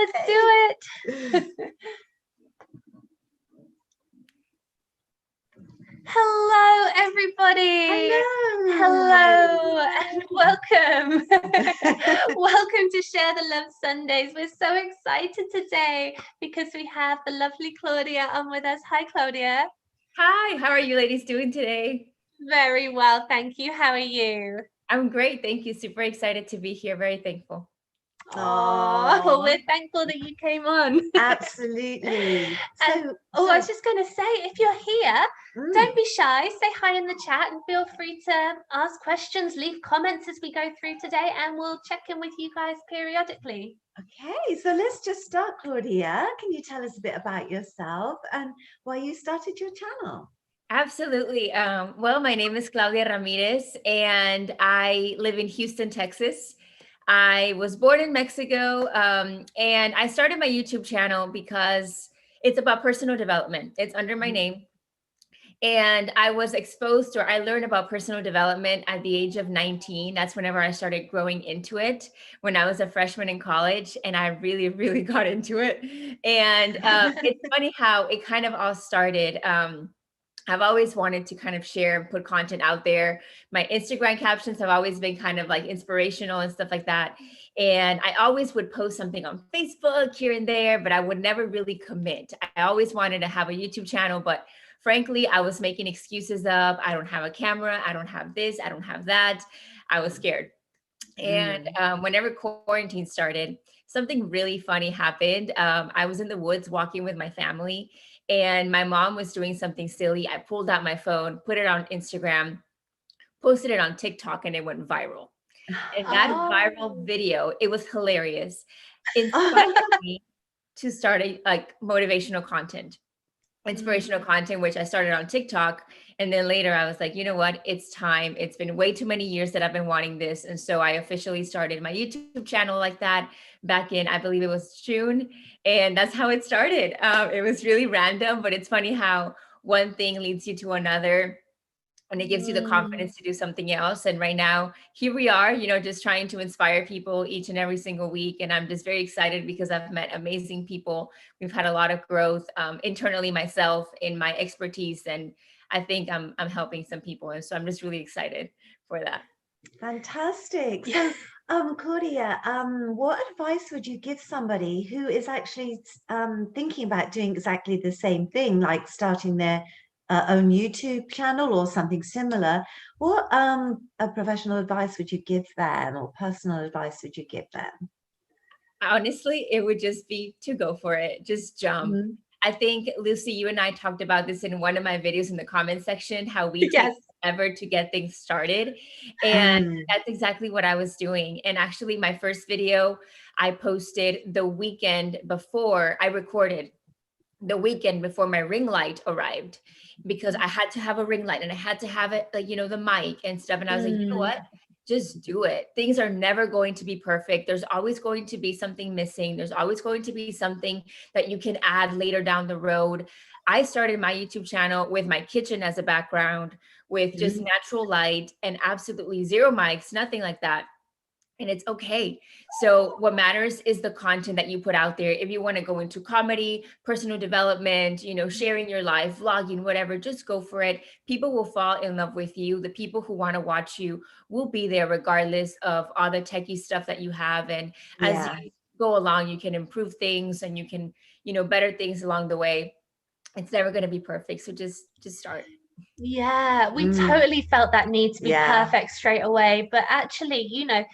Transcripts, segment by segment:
let's do it. Hello, everybody. Hello, and welcome. Welcome to Share the Love Sundays. We're so excited today because we have the lovely Claudia on with us. Hi, Claudia. Hi, how are you ladies doing today? Very well, thank you. How are you? I'm great, thank you. Super excited to be here. Very thankful. Oh, we're thankful that you came on. Absolutely. I was just going to say, if you're here, don't be shy. Say hi in the chat and feel free to ask questions, leave comments as we go through today, and we'll check in with you guys periodically. Okay, so let's just start, Claudia. Can you tell us a bit about yourself and why you started your channel? Absolutely. Well, my name is Claudia Ramirez, and I live in Houston, Texas. I was born in Mexico, and I started my YouTube channel because it's about personal development. It's under my name. And I was exposed to, I learned about personal development at the age of 19. That's whenever I started growing into it, when I was a freshman in college, and I really, really got into it. And it's funny how it kind of all started. I've always wanted to kind of share and put content out there. My Instagram captions have always been kind of like inspirational and stuff like that. And I always would post something on Facebook here and there, but I would never really commit. I always wanted to have a YouTube channel, but frankly, I was making excuses of, I don't have a camera, I don't have this, I don't have that. I was scared. And whenever quarantine started, something really funny happened. I was in the woods walking with my family, and my mom was doing something silly. I pulled out my phone, put it on Instagram, posted it on TikTok, and it went viral. And that viral video, it was hilarious. Inspired me to start like motivational content, inspirational content, which I started on TikTok. And then later I was like, you know what, it's time. It's been way too many years that I've been wanting this. And so I officially started my YouTube channel like that back in, I believe it was June. And that's how it started. It was really random, but it's funny how one thing leads you to another, and it gives you the confidence to do something else. And right now, here we are, you know, just trying to inspire people each and every single week. And I'm just very excited because I've met amazing people. We've had a lot of growth internally myself in my expertise. And I think I'm helping some people. And so I'm just really excited for that. Fantastic. So, Claudia, what advice would you give somebody who is actually thinking about doing exactly the same thing, like starting their own YouTube channel or something similar? What a professional advice would you give them, or personal advice would you give them? Honestly, it would just be to go for it. Just jump. I think, Lucy, you and I talked about this in one of my videos in the comment section, how we take forever to get things started. And that's exactly what I was doing. And actually, my first video, I posted the weekend before, I recorded the weekend before my ring light arrived, because I had to have a ring light and I had to have it, like, you know, the mic and stuff. And I was like, you know what? Just do it. Things are never going to be perfect. There's always going to be something missing. There's always going to be something that you can add later down the road. I started my YouTube channel with my kitchen as a background, with just natural light and absolutely zero mics, nothing like that. And it's okay. So what matters is the content that you put out there. If you want to go into comedy, personal development, you know, sharing your life, vlogging, whatever, just go for it. People will fall in love with you. The people who want to watch you will be there regardless of all the techie stuff that you have. And as you go along, you can improve things and you can, you know, better things along the way. It's never going to be perfect. So just start. Yeah, we totally felt that need to be perfect straight away. But actually, you know,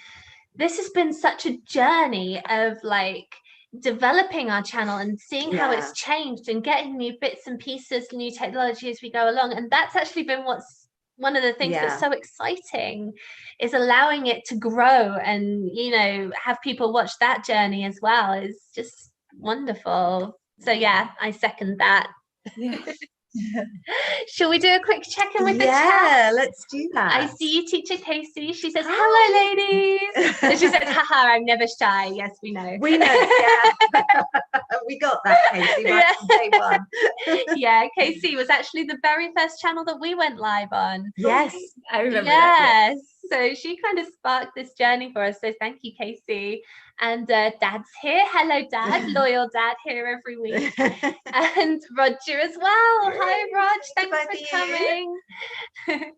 this has been such a journey of like developing our channel and seeing how it's changed and getting new bits and pieces, new technology as we go along. And that's actually been what's one of the things that's so exciting, is allowing it to grow and, you know, have people watch that journey as well is just wonderful. So yeah, I second that. Shall we do a quick check-in with the chat? Yeah, let's do that. I see you, Teacher Kasie. She says, hello, ladies. And she says, haha, I'm never shy. Yes, we know. We know, yeah. We got that, Kasie, right from day one. Yeah, Kasie was actually the very first channel that we went live on. Yes, I remember that. Yes. So she kind of sparked this journey for us. So thank you, Kasie. And Dad's here. Hello, Dad. Loyal Dad here every week. And Roger as well. Hi, Rog. Thanks for coming.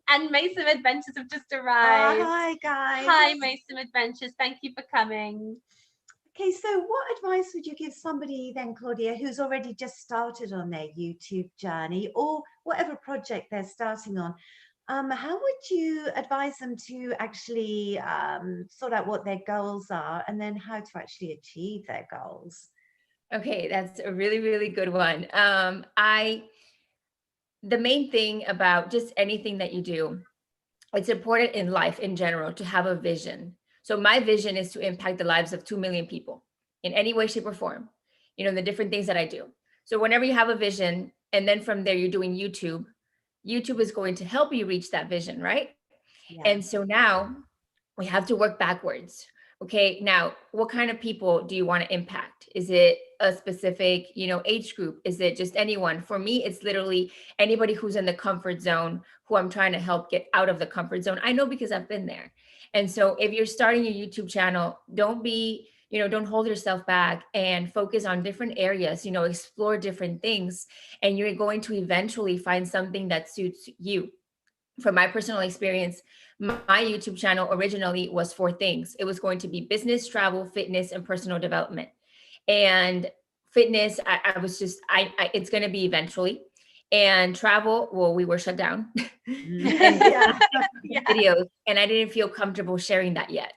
And Mason Adventures have just arrived. Hi, guys. Hi, Mason Adventures. Thank you for coming. Okay, so what advice would you give somebody then, Claudia, who's already just started on their YouTube journey or whatever project they're starting on? How would you advise them to actually sort out what their goals are and then how to actually achieve their goals? Okay, that's a really, really good one. The main thing about just anything that you do, it's important in life in general to have a vision. So my vision is to impact the lives of 2 million people in any way, shape, or form, the different things that I do. So whenever you have a vision, and then from there you're doing YouTube is going to help you reach that vision, right? Yeah. And so now we have to work backwards. Okay, now what kind of people do you want to impact? Is it a specific, age group? Is it just anyone? For me, it's literally anybody who's in the comfort zone, who I'm trying to help get out of the comfort zone. I know because I've been there. And so if you're starting a YouTube channel, don't hold yourself back and focus on different areas, explore different things, and you're going to eventually find something that suits you. From my personal experience, my YouTube channel originally was 4 things. It was going to be business, travel, fitness, and personal development. And fitness, it's going to be eventually. And travel, well, we were shut down. Videos, and I didn't feel comfortable sharing that yet.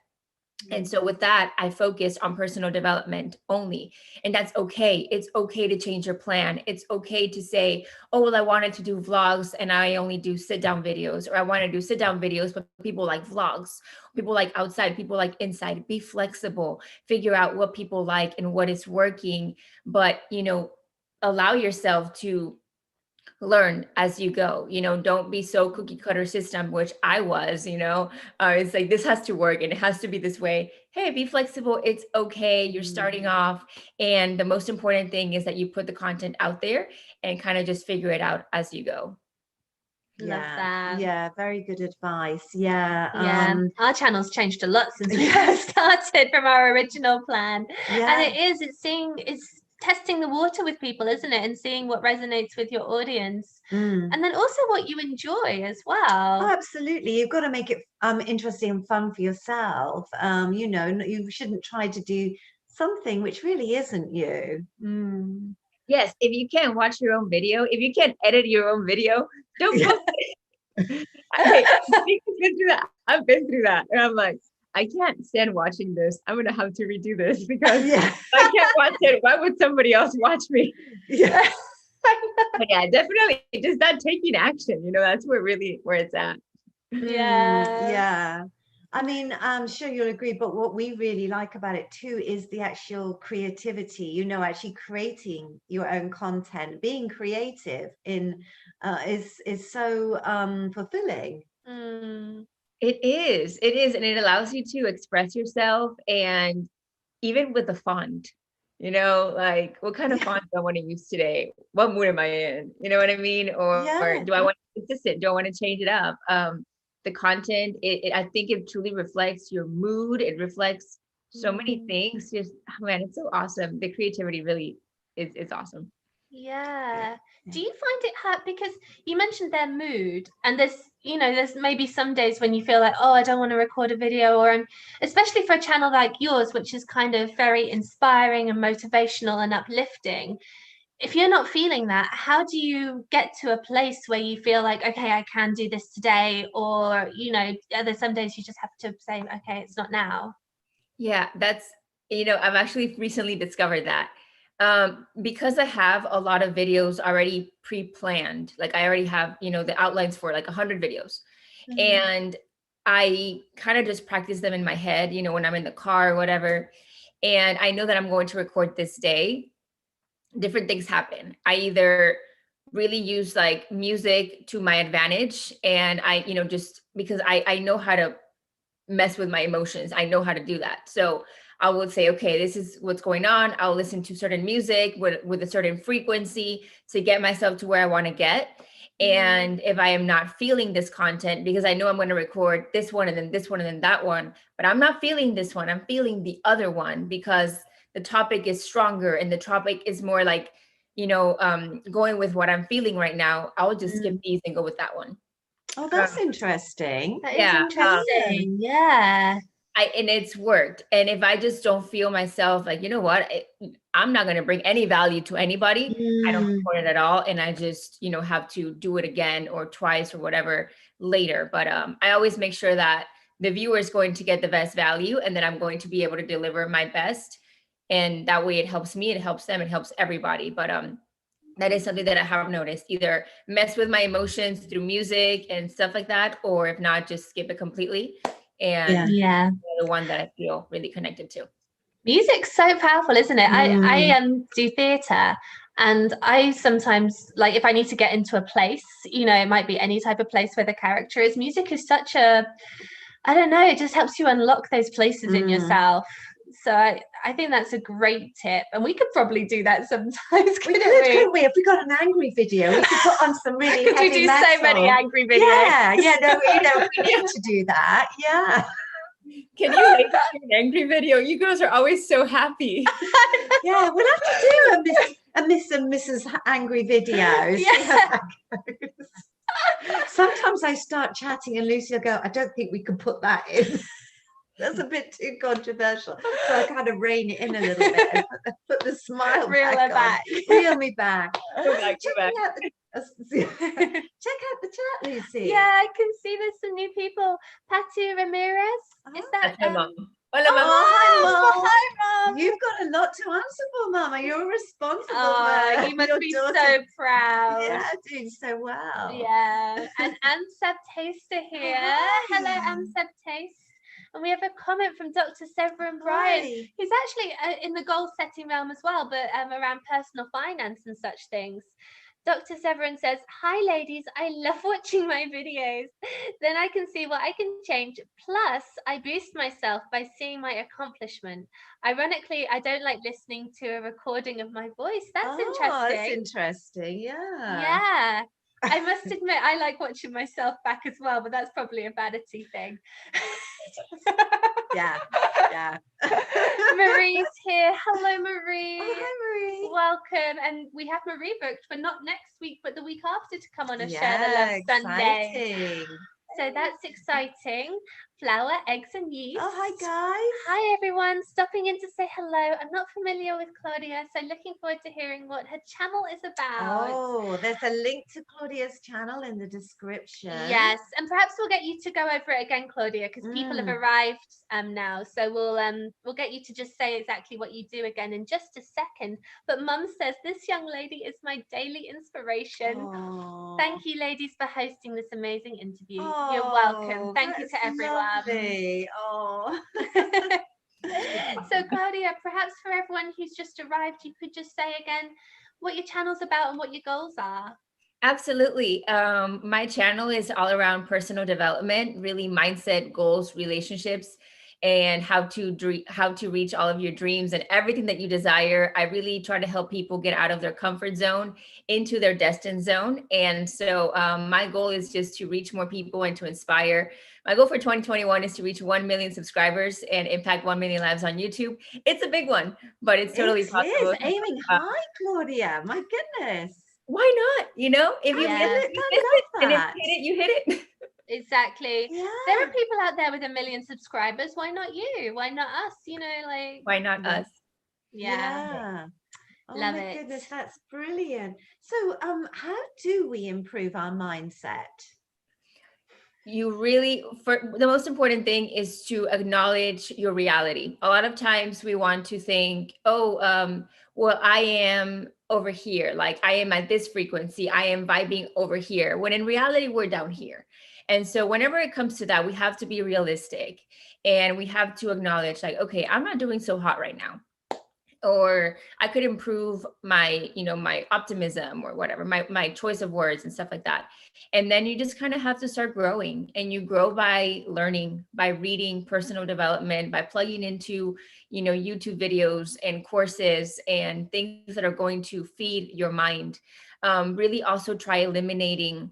And so with that, I focused on personal development only. And that's okay. It's okay to change your plan. It's okay to say, oh, well, I wanted to do vlogs and I only do sit down videos, or I want to do sit down videos, but people like vlogs, people like outside, people like inside. Be flexible, figure out what people like and what is working, but, allow yourself to learn as you go. Don't be so cookie cutter system, which I was. It's like, this has to work and it has to be this way. Hey, be flexible. It's okay. You're starting off, and the most important thing is that you put the content out there and kind of just figure it out as you go. Love that. Yeah, very good advice. Yeah. Our channel's changed a lot since we first started from our original plan. And it's testing the water with people, isn't it? And seeing what resonates with your audience. And then also what you enjoy as well. Oh, absolutely. You've got to make it interesting and fun for yourself. You shouldn't try to do something which really isn't you. Yes, if you can't watch your own video, if you can't edit your own video, don't post it. I've been through that. And I'm like, I can't stand watching this. I'm going to have to redo this because I can't watch it. Why would somebody else watch me? Yeah. But yeah, definitely just that taking action, that's where it's at. Yeah. I mean, I'm sure you'll agree, but what we really like about it too is the actual creativity, actually creating your own content, being creative is so fulfilling. It is. And it allows you to express yourself, and even with the font, like what kind of font do I want to use today? What mood am I in? You know what I mean? Or do I want to be consistent? Do I want to change it up? The content, I think it truly reflects your mood. It reflects so many things. Just, man, it's so awesome. The creativity really is awesome. Yeah. Do you find it hard, because you mentioned their mood, and there's maybe some days when you feel like, oh, I don't want to record a video, or especially for a channel like yours, which is kind of very inspiring and motivational and uplifting. If you're not feeling that, how do you get to a place where you feel like, okay, I can do this today? Or, are there some days you just have to say, okay, it's not now? Yeah, that's, I've actually recently discovered that. Because I have a lot of videos already pre-planned, like I already have, the outlines for like 100 videos. And I kind of just practice them in my head, when I'm in the car or whatever. And I know that I'm going to record this day. Different things happen. I either really use like music to my advantage, and I, just because I know how to mess with my emotions. I know how to do that. So I would say, okay, this is what's going on. I'll listen to certain music with a certain frequency to get myself to where I want to get. And if I am not feeling this content, because I know I'm going to record this one and then this one and then that one, but I'm not feeling this one, I'm feeling the other one because the topic is stronger and the topic is more like, going with what I'm feeling right now, I'll just skip these and go with that one. Oh, that's interesting. That is interesting. Yeah. And it's worked. And if I just don't feel myself like, you know what, I'm not going to bring any value to anybody. I don't support it at all. And I just, have to do it again or twice or whatever later. But I always make sure that the viewer is going to get the best value and that I'm going to be able to deliver my best. And that way it helps me, it helps them, it helps everybody. But that is something that I have noticed, either mess with my emotions through music and stuff like that, or if not, just skip it completely. And the one that I feel really connected to. Music's so powerful, isn't it? I do theatre, and I sometimes, like, if I need to get into a place, it might be any type of place where the character is. Music is such a, I don't know, it just helps you unlock those places in yourself. So I think that's a great tip, and we could probably do that sometimes. Couldn't we? If we got an angry video, we could put on some really could heavy we do metal. so many angry videos? No, we need to do that. Yeah. Can you make an angry video? You girls are always so happy. Yeah, we'll have to do a Miss and Mrs. Angry videos. Yeah. Sometimes I start chatting and Lucy will go, I don't think we can put that in. That's a bit too controversial. So I kind of rein it in a little bit and put the smile back. Reel me back. Go back. Check out the chat, Lucy. Yeah, I can see there's some new people. Claudia Ramirez. Is that my mom? Hola, Mom. Hi, Mom. You've got a lot to answer for, Mama. You're responsible. You must be so proud. Yeah, doing so well. Yeah. And Ansab Taster here. Hello, Ansab Taste. And we have a comment from Dr. Severin Bryan, who's actually in the goal setting realm as well, but around personal finance and such things. Dr. Severin says, hi ladies, I love watching my videos. Then I can see what I can change. Plus, I boost myself by seeing my accomplishment. Ironically, I don't like listening to a recording of my voice. That's interesting. That's interesting, yeah. Yeah. I must admit, I like watching myself back as well, but that's probably a vanity thing. Yeah. Marie's here. Hello, Marie. Oh, hi, Marie. Welcome. And we have Marie booked for not next week, but the week after to come on a Share the Love Sunday. So that's exciting. Flour, eggs, and yeast. Oh, hi, guys. Hi, everyone. Stopping in to say hello. I'm not familiar with Claudia, so looking forward to hearing what her channel is about. Oh, there's a link to Claudia's channel in the description. Yes, and perhaps we'll get you to go over it again, Claudia, because people have arrived now. So we'll get you to just say exactly what you do again in just a second. But Mum says, this young lady is my daily inspiration. Oh. Thank you, ladies, for hosting this amazing interview. You're welcome. Thank you to everyone. Lovely. Oh. So, Claudia, perhaps for everyone who's just arrived, you could just say again what your channel's about and what your goals are. Absolutely. My channel is all around personal development, really mindset, goals, relationships, and how to reach all of your dreams and everything that you desire. I really try to help people get out of their comfort zone into their destined zone. And so my goal is just to reach more people and to inspire. My goal for 2021 is to reach 1 million subscribers and impact 1 million lives on YouTube. It's a big one, but it's totally possible. It is aiming high, Claudia. My goodness. Why not? If you hit it, you hit it. Exactly. Yeah. There are people out there with 1 million subscribers. Why not you? Why not us? Why not us? Yeah. Oh, Love my it. goodness, that's brilliant. So how do we improve our mindset? For the most important thing is to acknowledge your reality. A lot of times we want to think, well, I am over here, like I am at this frequency, I am vibing over here, when in reality we're down here. And so whenever it comes to that, we have to be realistic and we have to acknowledge, like, okay, I'm not doing so hot right now. or I could improve my, my optimism or whatever, my choice of words and stuff like that. And then you just kind of have to start growing, and you grow by learning, by reading personal development, by plugging into, YouTube videos and courses and things that are going to feed your mind. Really also try eliminating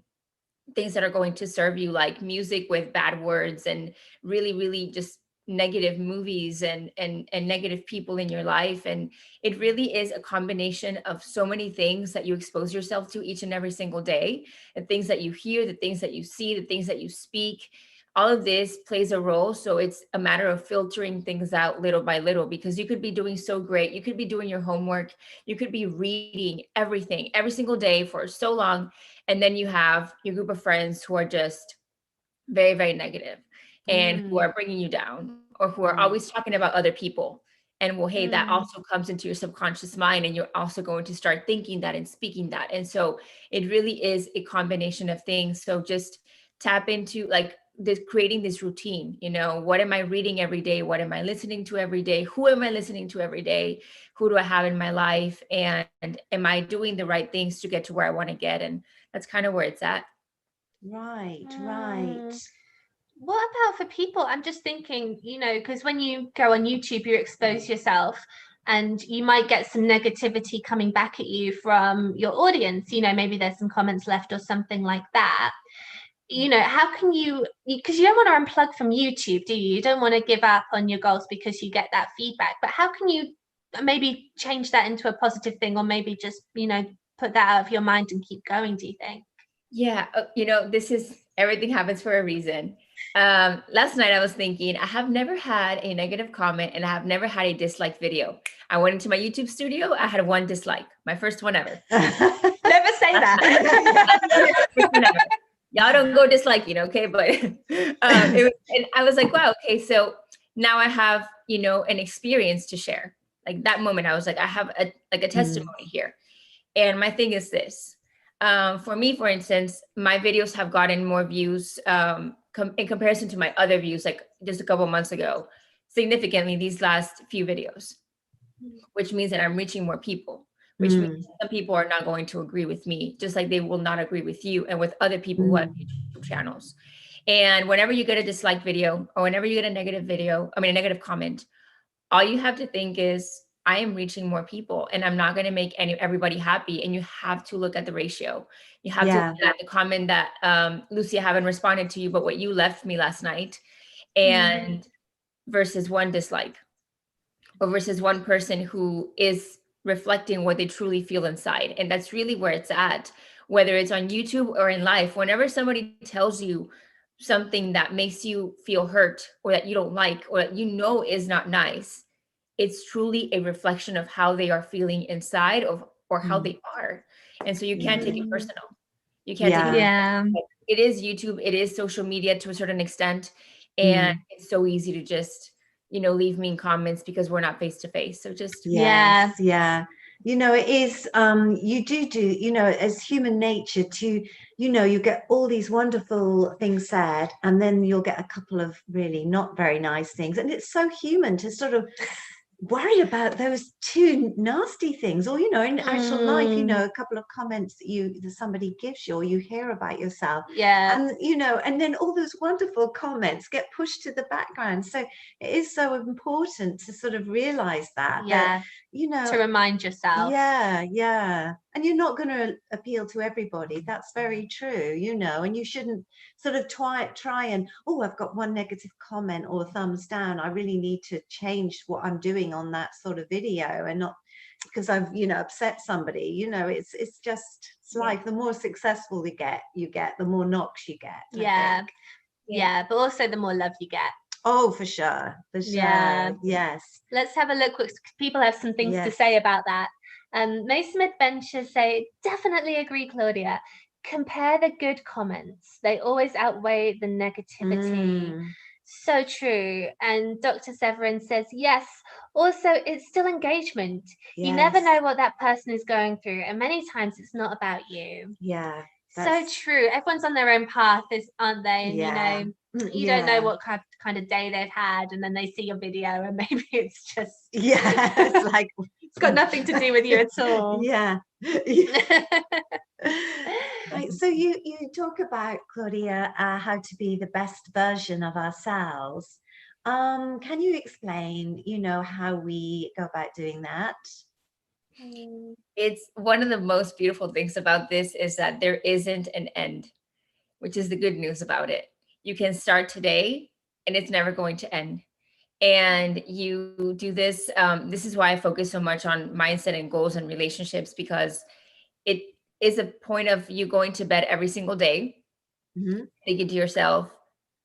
things that are going to serve you, like music with bad words and really, really just negative movies and negative people in your life. And it really is a combination of so many things that you expose yourself to each and every single day. The things that you hear, the things that you see, the things that you speak, all of this plays a role. So it's a matter of filtering things out little by little, because you could be doing so great. You could be doing your homework. You could be reading everything every single day for so long. And then you have your group of friends who are just very, very negative and who are bringing you down, or who are always talking about other people. And well, hey, that also comes into your subconscious mind, and you're also going to start thinking that and speaking that. And so it really is a combination of things. So just tap into like this, creating this routine. What am I reading every day? What am I listening to every day? Who am I listening to every day? Who do I have in my life? And am I doing the right things to get to where I want to get? And that's kind of where it's at. Right. What about for people? I'm just thinking, because when you go on YouTube, you expose yourself, and you might get some negativity coming back at you from your audience. Maybe there's some comments left or something like that. How can you, because you don't want to unplug from YouTube, do you? You don't want to give up on your goals because you get that feedback. But how can you maybe change that into a positive thing, or maybe just, put that out of your mind and keep going, do you think? Yeah, this is, everything happens for a reason. Last night I was thinking, I have never had a negative comment, and I have never had a dislike video. I went into my YouTube studio, I had one dislike, my first one ever. Never say that. Y'all don't go disliking, okay? But and I was like, wow, okay, so now I have, an experience to share. Like that moment, I was like, I have a testimony here. And my thing is this. For me, for instance, my videos have gotten more views in comparison to my other views, like just a couple months ago, significantly these last few videos, which means that I'm reaching more people, which means some people are not going to agree with me, just like they will not agree with you and with other people who have YouTube channels. And whenever you get a dislike video, or whenever you get a negative comment, all you have to think is, I am reaching more people, and I'm not going to make everybody happy. And you have to look at the ratio. You have to look at the comment that, Lucy, I haven't responded to you, but what you left me last night, and versus one dislike, or versus one person who is reflecting what they truly feel inside. And that's really where it's at, whether it's on YouTube or in life. Whenever somebody tells you something that makes you feel hurt, or that you don't like, or that is not nice, it's truly a reflection of how they are feeling inside or how they are. And so you can't take it personal. You can't take it. It is YouTube. It is social media to a certain extent. And it's so easy to just, leave mean comments because we're not face to face. So just, it is, you do, as human nature to, you get all these wonderful things said, and then you'll get a couple of really not very nice things. And it's so human to sort of worry about those two nasty things, or in actual life, a couple of comments that somebody gives you, or you hear about yourself, and and then all those wonderful comments get pushed to the background. So it is so important to sort of realize that to remind yourself, and you're not going to appeal to everybody. That's very true, and you shouldn't sort of try and, I've got one negative comment or a thumbs down, I really need to change what I'm doing on that sort of video, and not because I've upset somebody. It's just, it's life. The more successful you get, the more knocks you get. But also the more love you get. Oh, for sure. Yes. Let's have a look. People have some things to say about that. May Smith Bencher say, definitely agree, Claudia. Compare the good comments. They always outweigh the negativity. So true. And Dr. Severin says, yes, also it's still engagement. You never know what that person is going through, and many times it's not about you. So true. Everyone's on their own path, aren't they? And you don't know what kind of day they've had, and then they see your video and maybe it's just it's like It's got nothing to do with you at all. Yeah. Right, so you talk about, Claudia, how to be the best version of ourselves. Can you explain, how we go about doing that? It's one of the most beautiful things about this is that there isn't an end, which is the good news about it. You can start today and it's never going to end. And you do this. This is why I focus so much on mindset and goals and relationships, because it is a point of you going to bed every single day, thinking to yourself,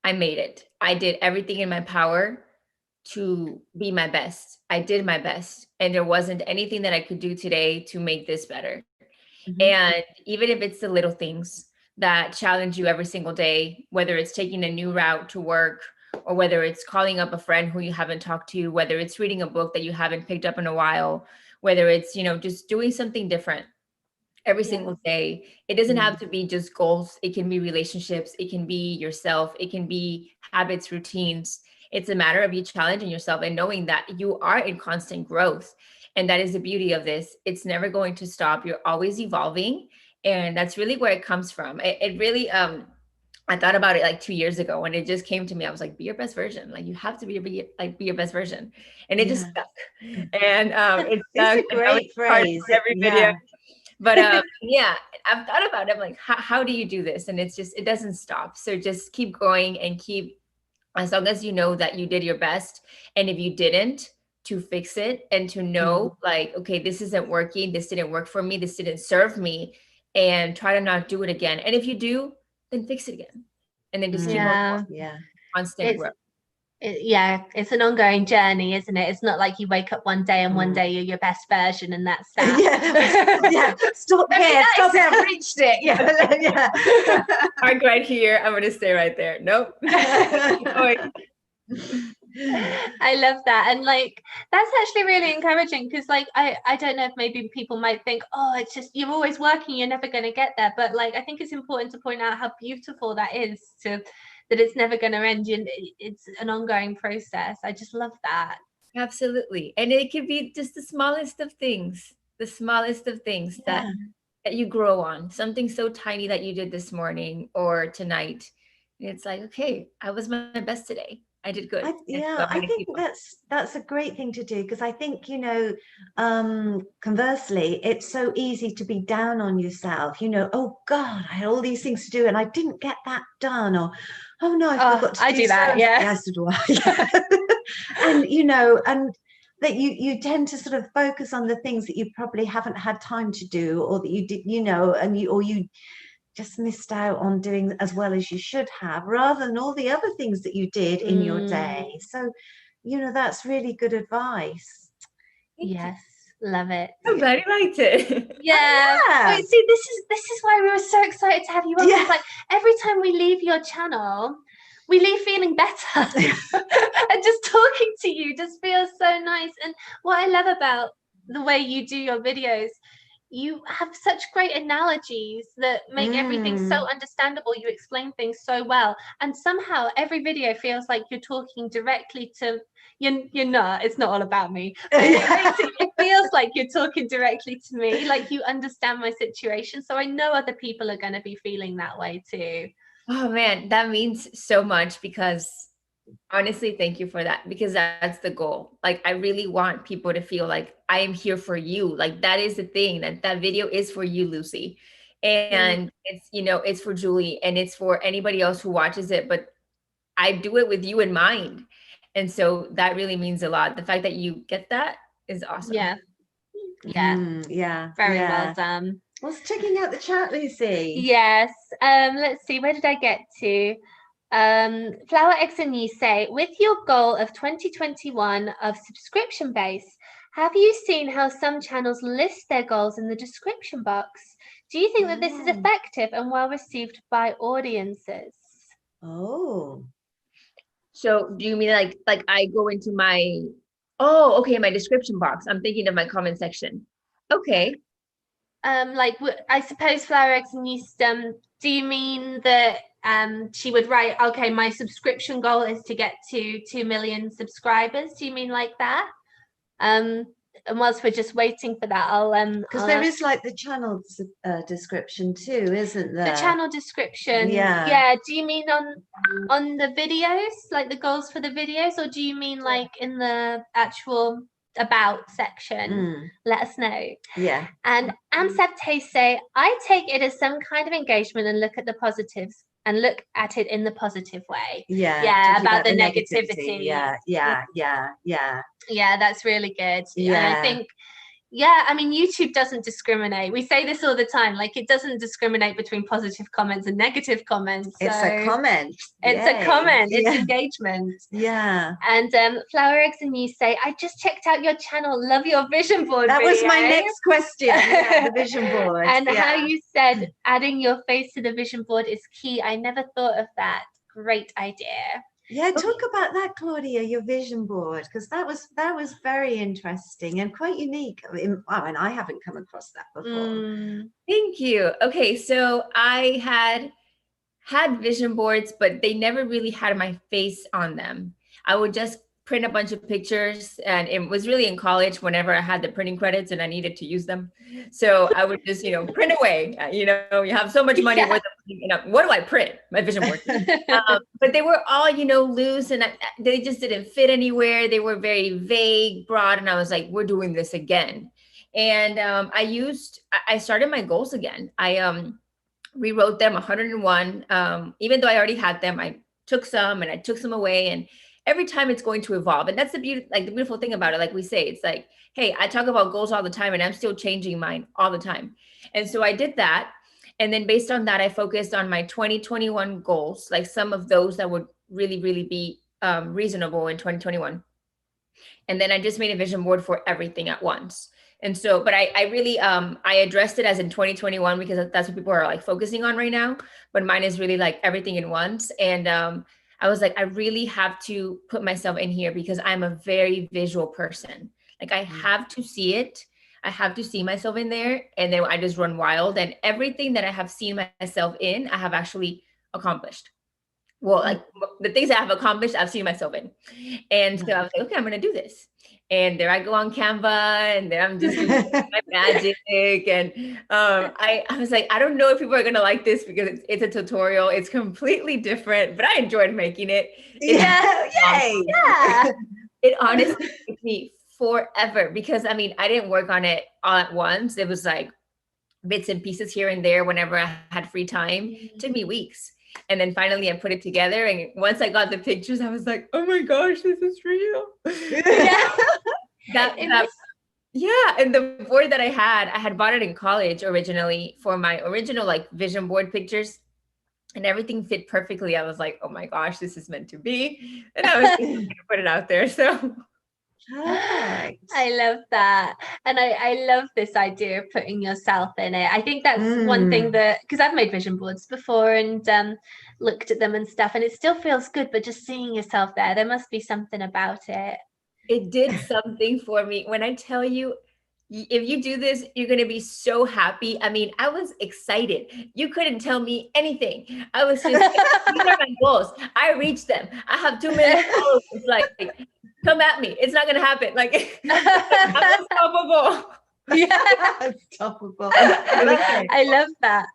I made it. I did everything in my power to be my best. I did my best. And there wasn't anything that I could do today to make this better. And even if it's the little things that challenge you every single day, whether it's taking a new route to work, or whether it's calling up a friend who you haven't talked to, whether it's reading a book that you haven't picked up in a while, whether it's, just doing something different every single day. It doesn't have to be just goals. It can be relationships. It can be yourself. It can be habits, routines. It's a matter of you challenging yourself and knowing that you are in constant growth. And that is the beauty of this. It's never going to stop. You're always evolving. And that's really where it comes from. It really, I thought about it like 2 years ago when it just came to me. I was like, be your best version. Like, you have to be your best version. And it just stuck. And it's a great phrase. Every video. But I've thought about it. I'm like, how do you do this? And it doesn't stop. So just keep going and as long as you know that you did your best. And if you didn't, to fix it and to know like, okay, this isn't working. This didn't work for me. This didn't serve me, and try to not do it again. And if you do, then fix it again. And then just keep on constant growth. It's an ongoing journey, isn't it? It's not like you wake up one day and one day you're your best version and that's that. Stop here, I've reached it. I'm right here, I'm gonna stay right there. Nope. I love that. And like, that's actually really encouraging, because like I don't know if maybe people might think, oh, it's just you're always working, you're never going to get there, but like I think it's important to point out how beautiful that is, that it's never going to end. It's an ongoing process. I just love that. Absolutely. And it could be just the smallest of things that you grow on, something so tiny that you did this morning or tonight. And it's like, okay, I was my best today. I did good. I think that's a great thing to do, because I think, conversely, it's so easy to be down on yourself, oh God, I had all these things to do and I didn't get that done, or oh no, I forgot to do that. Yes, do I. and that you tend to sort of focus on the things that you probably haven't had time to do, or that you did, and you just missed out on doing as well as you should have, rather than all the other things that you did in your day. So, that's really good advice. Yes, love it. I'm glad you liked it. Yeah. Wait, see, this is why we were so excited to have you on. It's like every time we leave your channel, we leave feeling better. And just talking to you just feels so nice. And what I love about the way you do your videos, you have such great analogies that make everything so understandable. You explain things so well, and somehow every video feels like you're talking directly to you're not. It's not all about me. It feels like you're talking directly to me, like you understand my situation. So I know other people are going to be feeling that way too. Oh man, that means so much, because honestly, thank you for that, because that's the goal. Like, I really want people to feel like I am here for you. Like, that is the thing, that video is for you, Lucy. And it's, it's for Julie, and it's for anybody else who watches it, but I do it with you in mind. And so that really means a lot. The fact that you get that is awesome. Very well done. What's checking out the chat, Lucy? Yes. Let's see, where did I get to? Flower X and you say, with your goal of 2021 of subscription base, have you seen how some channels list their goals in the description box? Do you think that this is effective and well received by audiences? So do you mean like I go into my my description box? I'm thinking of my comment section. Okay. I suppose Flower X and you, do you mean that she would write, okay, my subscription goal is to get to 2 million subscribers? Do you mean like that? whilst we're just waiting for that, I'll because there is like the channel description too, isn't there? The channel description. Yeah. Do you mean on the videos, like the goals for the videos, or do you mean like in the actual about section? Let us know. Yeah. And Amsabte say, I take it as some kind of engagement and look at the positives and look at it in the positive way. Yeah. About the negativity. Yeah. That's really good. Yeah. And I think, I mean, YouTube doesn't discriminate. We say this all the time, like it doesn't discriminate between positive comments and negative comments. It's a comment. It's a comment. It's engagement. Yeah. And Flower Eggs and You say, I just checked out your channel. Love your vision board That video. was my next question. The vision board. And how you said adding your face to the vision board is key. I never thought of that. Great idea. Yeah, talk about that, Claudia, your vision board, because that was very interesting and quite unique. I mean, I haven't come across that before. Thank you. Okay, so I had vision boards, but they never really had my face on them. I would just print a bunch of pictures, and it was really in college whenever I had the printing credits and I needed to use them. So I would just, print away. You have so much money worth of, what do I print? My vision board. But they were all, loose, and they just didn't fit anywhere. They were very vague, broad, and I was like, we're doing this again. And I started my goals again. I rewrote them 101. Even though I already had them, I took some and I took some away, and every time it's going to evolve. And that's the beautiful thing about it. Like we say, it's like, hey, I talk about goals all the time and I'm still changing mine all the time. And so I did that. And then based on that, I focused on my 2021 goals, like some of those that would really, really be reasonable in 2021. And then I just made a vision board for everything at once. And so, but I really, I addressed it as in 2021 because that's what people are like focusing on right now. But mine is really like everything in once. And I was like, I really have to put myself in here because I'm a very visual person. Like I have to see it. I have to see myself in there. And then I just run wild. And everything that I have seen myself in, I have actually accomplished. Well, like the things that I have accomplished, I've seen myself in. And so I was like, okay, I'm going to do this. And there I go on Canva, and then I'm just doing my magic. And I was like, I don't know if people are going to like this because it's a tutorial. It's completely different, but I enjoyed making it. It honestly took me forever because, I mean, I didn't work on it all at once. It was like bits and pieces here and there whenever I had free time. It took me weeks. And then finally I put it together. And once I got the pictures, I was like, oh my gosh, this is real. And the board that I had bought it in college originally for my original like vision board pictures, and everything fit perfectly. I was like, oh my gosh, this is meant to be. And I was going to put it out there. So perfect. I love that. And I love this idea of putting yourself in it. I think that's one thing that, because I've made vision boards before and looked at them and stuff, and it still feels good, but just seeing yourself there must be something about it. It did something for me. When I tell you, if you do this, you're going to be so happy. I mean, I was excited. You couldn't tell me anything. I was just, these are my goals. I reached them. I have 2 million followers. It's like, come at me. It's not going to happen. Like, I'm unstoppable. Unstoppable. I love that.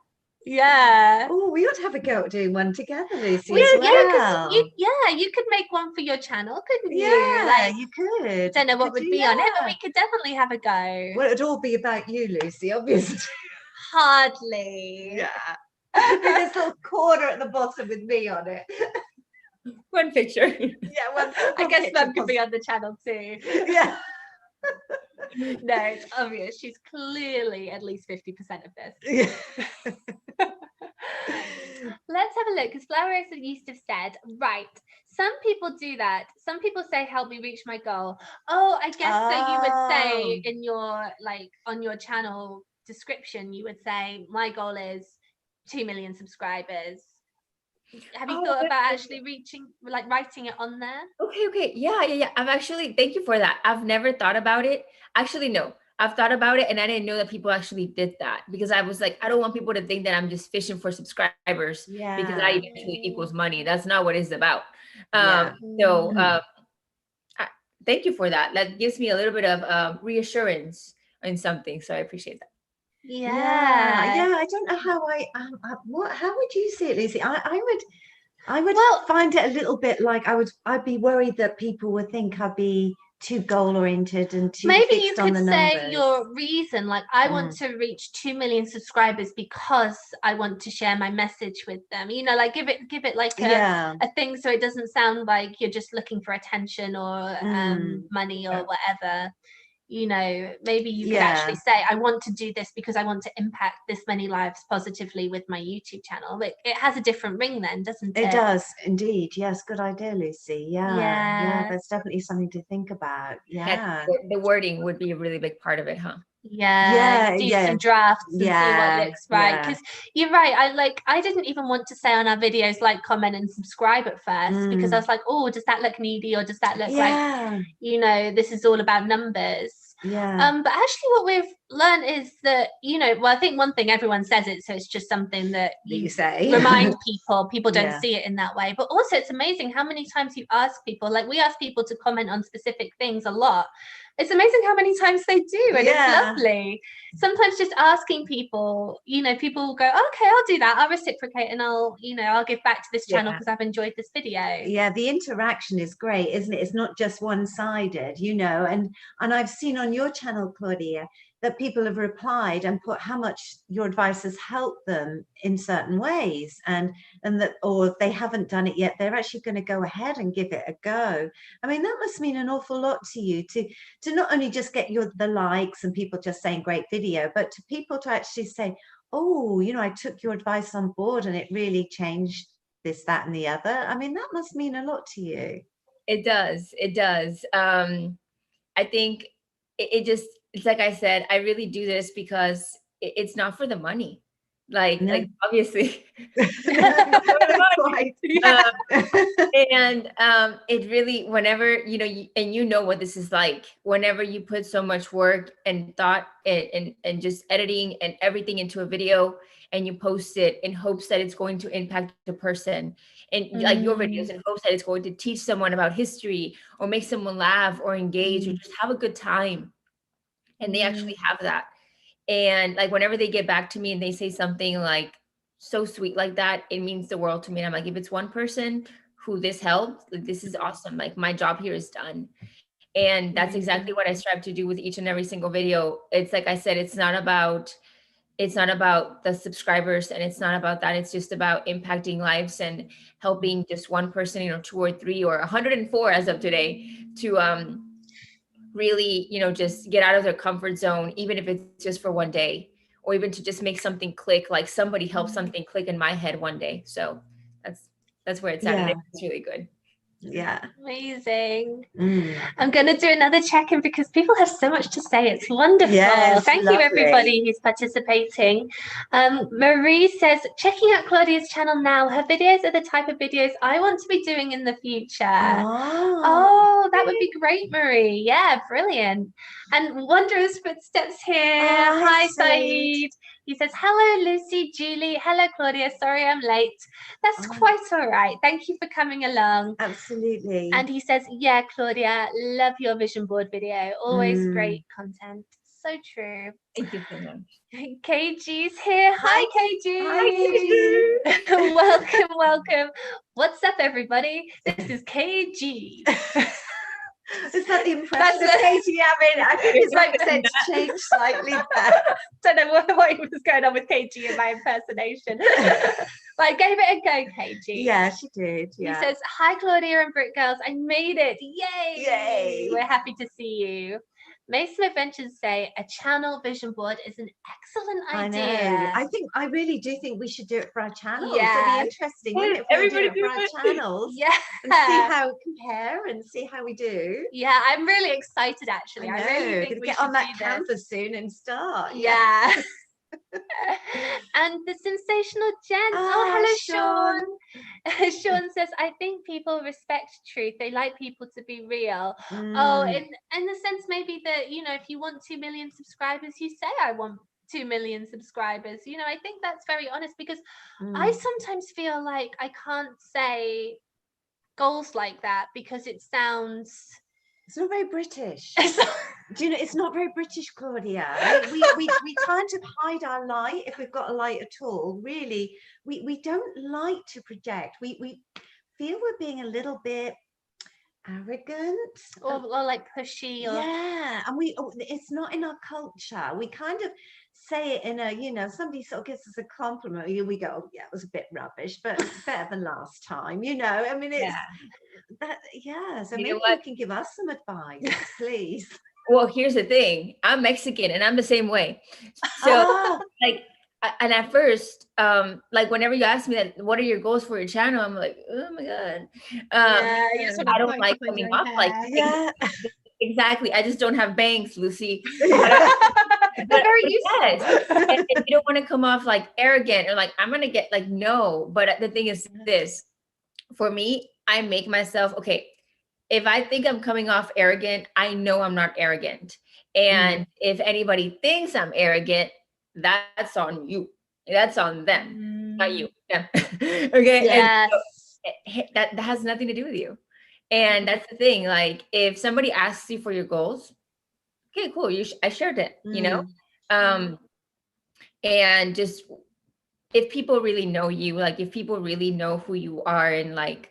Yeah. Oh, we ought to have a go at doing one together, Lucy. You could make one for your channel, couldn't you? Yeah, you could. Don't know what would be on it, but we could definitely have a go. Well, it'd all be about you, Lucy, obviously. Hardly. Yeah. There's a little corner at the bottom with me on it. One picture. Yeah, one. I guess Mum could be on the channel too. Yeah. No, it's obvious. She's clearly at least 50% of this. Yeah. Let's have a look, because Flower Eggs used to have said, right, some people do that. Some people say, help me reach my goal. Oh, I guess so you would say in your, like, on your channel description, you would say, my goal is 2 million subscribers. Have you thought about actually writing it on there? Okay. Yeah. I've actually, thank you for that. I've never thought about it. Actually, no, I've thought about it, and I didn't know that people actually did that, because I was like, I don't want people to think that I'm just fishing for subscribers because that eventually equals money. That's not what it's about. thank you for that. That gives me a little bit of reassurance in something. So I appreciate that. Yeah. I don't know how how would you see it, Lucy? I would find it a little bit like I'd be worried that people would think I'd be too goal oriented and too maybe fixed you on could the say numbers. your reason, like I want to reach 2 million subscribers because I want to share my message with them, you know, like give it like a thing, so it doesn't sound like you're just looking for attention or money or whatever. You know, maybe you could actually say, I want to do this because I want to impact this many lives positively with my YouTube channel. It has a different ring then, doesn't it? It does indeed. Yes, good idea, Lucy. Yeah, that's definitely something to think about. Yeah. The wording would be a really big part of it, huh? Do some drafts and see what looks right, because you're right, I didn't even want to say on our videos like, comment and subscribe at first, because I was like, oh, does that look needy, or does that look like, you know, this is all about numbers? But actually what we've learned is that, you know, well, I think one thing, everyone says it, so it's just something that you say, remind people don't see it in that way. But also it's amazing how many times you ask people, like we ask people to comment on specific things a lot. It's amazing how many times they do, and it's lovely. Sometimes just asking people, you know, people will go, okay, I'll do that, I'll reciprocate, and I'll give back to this channel because I've enjoyed this video. Yeah, the interaction is great, isn't it? It's not just one-sided, you know, and I've seen on your channel, Claudia, that people have replied and put how much your advice has helped them in certain ways, and that, or if they haven't done it yet, they're actually going to go ahead and give it a go. I mean, that must mean an awful lot to you, to not only just get the likes and people just saying great video, but to people to actually say, oh, you know, I took your advice on board and it really changed this, that, and the other. I mean, that must mean a lot to you. It does. I think it's like I said, I really do this because it's not for the money. Like obviously. It really, whenever, you know, you know what this is like, whenever you put so much work and thought and just editing and everything into a video, and you post it in hopes that it's going to impact the person, and like your videos, in hopes that it's going to teach someone about history or make someone laugh or engage or just have a good time. And they actually have that. And like whenever they get back to me and they say something like so sweet like that, it means the world to me. And I'm like, if it's one person who this helped, like, this is awesome. Like my job here is done. And that's exactly what I strive to do with each and every single video. It's like I said, it's not about the subscribers, and it's not about that. It's just about impacting lives and helping just one person, you know, 2 or 3 or 104 as of today, to really, you know, just get out of their comfort zone, even if it's just for one day, or even to just make something click, like somebody helped something click in my head one day. So that's where it's at. And it's really good. Yeah. Amazing. I'm going to do another check-in because people have so much to say. It's wonderful. Thank you, everybody who's participating. Marie says, checking out Claudia's channel now. Her videos are the type of videos I want to be doing in the future. Oh, that would be great, Marie. Yeah, brilliant. And Wondrous Footsteps here. Hi, Saeed. He says, hello, Lucy, Julie. Hello, Claudia. Sorry I'm late. That's quite all right. Thank you for coming along. Absolutely. And he says, yeah, Claudia, love your vision board video. Always great content. So true. Thank you so much. KG's here. Hi, KG. Hi, KG. Welcome. What's up, everybody? This is KG. Is that the impression of Kasie? I mean, I think his accent's changed slightly there. Don't know what was going on with KG in my impersonation. But I gave it a go, KG. Yeah, she did. Yeah. He says, hi, Claudia and Brit Girls. I made it. Yay. Yay. We're happy to see you. Mason Adventures say a channel vision board is an excellent idea. I know. I really do think we should do it for our channels. Yeah. It'd be interesting, wouldn't it, if we do it for our channels? Yeah. And see how we compare and see how we do. Yeah, I'm really excited, actually. I really think we get on that canvas soon and start. Yeah. And the sensational Jen. Oh, hello, Sean. Sean says, I think people respect truth. They like people to be real. Oh, in the sense maybe that, you know, if you want 2 million subscribers, you say I want 2 million subscribers. You know, I think that's very honest, because I sometimes feel like I can't say goals like that because it sounds It's not very British. Do you know, it's not very British, Claudia. We kind of hide our light if we've got a light at all. Really, we don't like to project. We feel we're being a little bit arrogant or like pushy, or yeah, and it's not in our culture. We kind of say it in a, you know, somebody sort of gives us a compliment, we go, oh, yeah, it was a bit rubbish, but it's better than last time, you know. I mean, it's that, yeah, so maybe you can give us some advice, please. Well, here's the thing, I'm Mexican and I'm the same way, so like, and at first, like whenever you ask me that, what are your goals for your channel, I'm like, oh my god, I don't like coming off like exactly. I just don't have bangs, Lucy. But very useful. And you don't want to come off like arrogant or like I'm gonna get like, no. But the thing is this, for me, I make myself okay. If I think I'm coming off arrogant, I know I'm not arrogant. And if anybody thinks I'm arrogant, that's on you. That's on them, not you. Yeah. Okay. Yes. And so, that has nothing to do with you. And that's the thing. Like, if somebody asks you for your goals, okay, cool. I shared it, you know? And just, if people really know you, like if people really know who you are, and like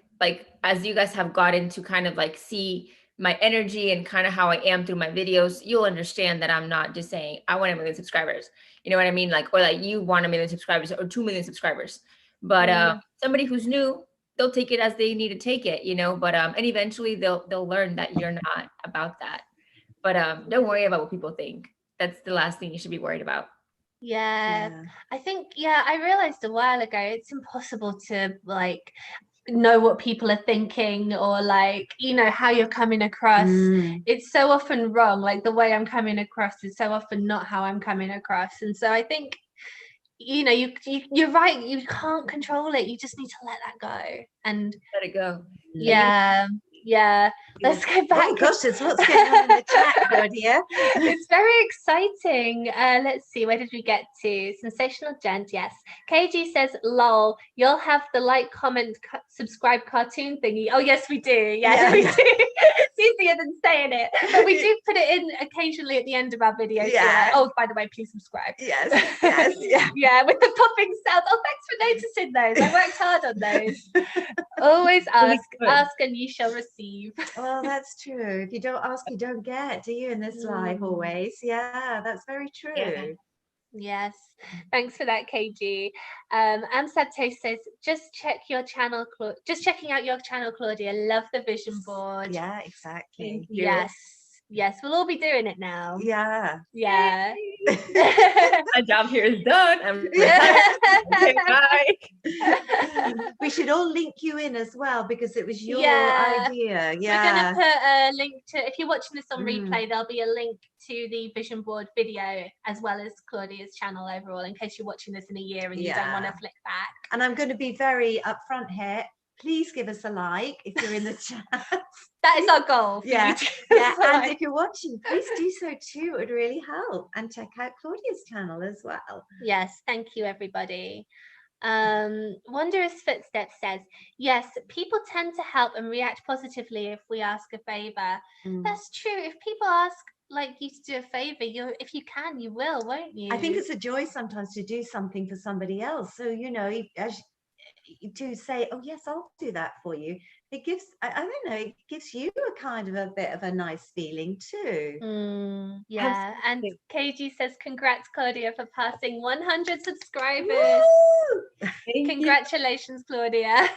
as you guys have gotten to kind of like see my energy and kind of how I am through my videos, you'll understand that I'm not just saying I want 1 million subscribers. You know what I mean? Like, or like you want 1 million subscribers or 2 million subscribers. But somebody who's new, they'll take it as they need to take it, you know. But and eventually they'll learn that you're not about that. But don't worry about what people think. That's the last thing you should be worried about. Yeah. I think, I realized a while ago, it's impossible to like know what people are thinking, or like, you know, how you're coming across. It's so often wrong. Like the way I'm coming across is so often not how I'm coming across. And so I think, you know, you're right, you can't control it. You just need to let that go and let it go. Let's go back. Oh gosh, it's what's going on in the chat, Claudia. It's very exciting. Let's see, where did we get to? Sensational gent, yes. KG says, lol, you'll have the like, comment, subscribe cartoon thingy. Oh yes, we do. Yes, we do. It's easier than saying it, but we do put it in occasionally at the end of our videos. Like, oh, by the way, please subscribe. Yes. Yeah, with the popping sounds. Oh, thanks for noticing those. I worked hard on those. Always ask and you shall receive. Well, that's true. If you don't ask, you don't get, do you, in this life always? Yeah, that's very true. Yeah. Yes, thanks for that, KG. Amsabto says, just checking out your channel, Claudia. Love the vision board. Yeah, exactly. Yes, we'll all be doing it now. Yeah. My job here is done. I'm okay, bye. We should all link you in as well, because it was your idea. We're gonna put a link to, if you're watching this on replay, there'll be a link to the vision board video as well as Claudia's channel overall, in case you're watching this in a year and you don't want to flick back. And I'm going to be very upfront here. Please give us a like if you're in the chat. That is our goal. Yeah. And if you're watching, please do so too. It would really help. And check out Claudia's channel as well. Yes, thank you, everybody. Wondrous Footsteps says, yes, people tend to help and react positively if we ask a favor. That's true. If people ask like you to do a favor, if you can, you will, won't you? I think it's a joy sometimes to do something for somebody else. So, you know, as to say, oh yes, I'll do that for you, it gives, I don't know, it gives you a kind of a bit of a nice feeling too. Yeah. And KG says, congrats, Claudia, for passing 100 subscribers. Congratulations, Claudia.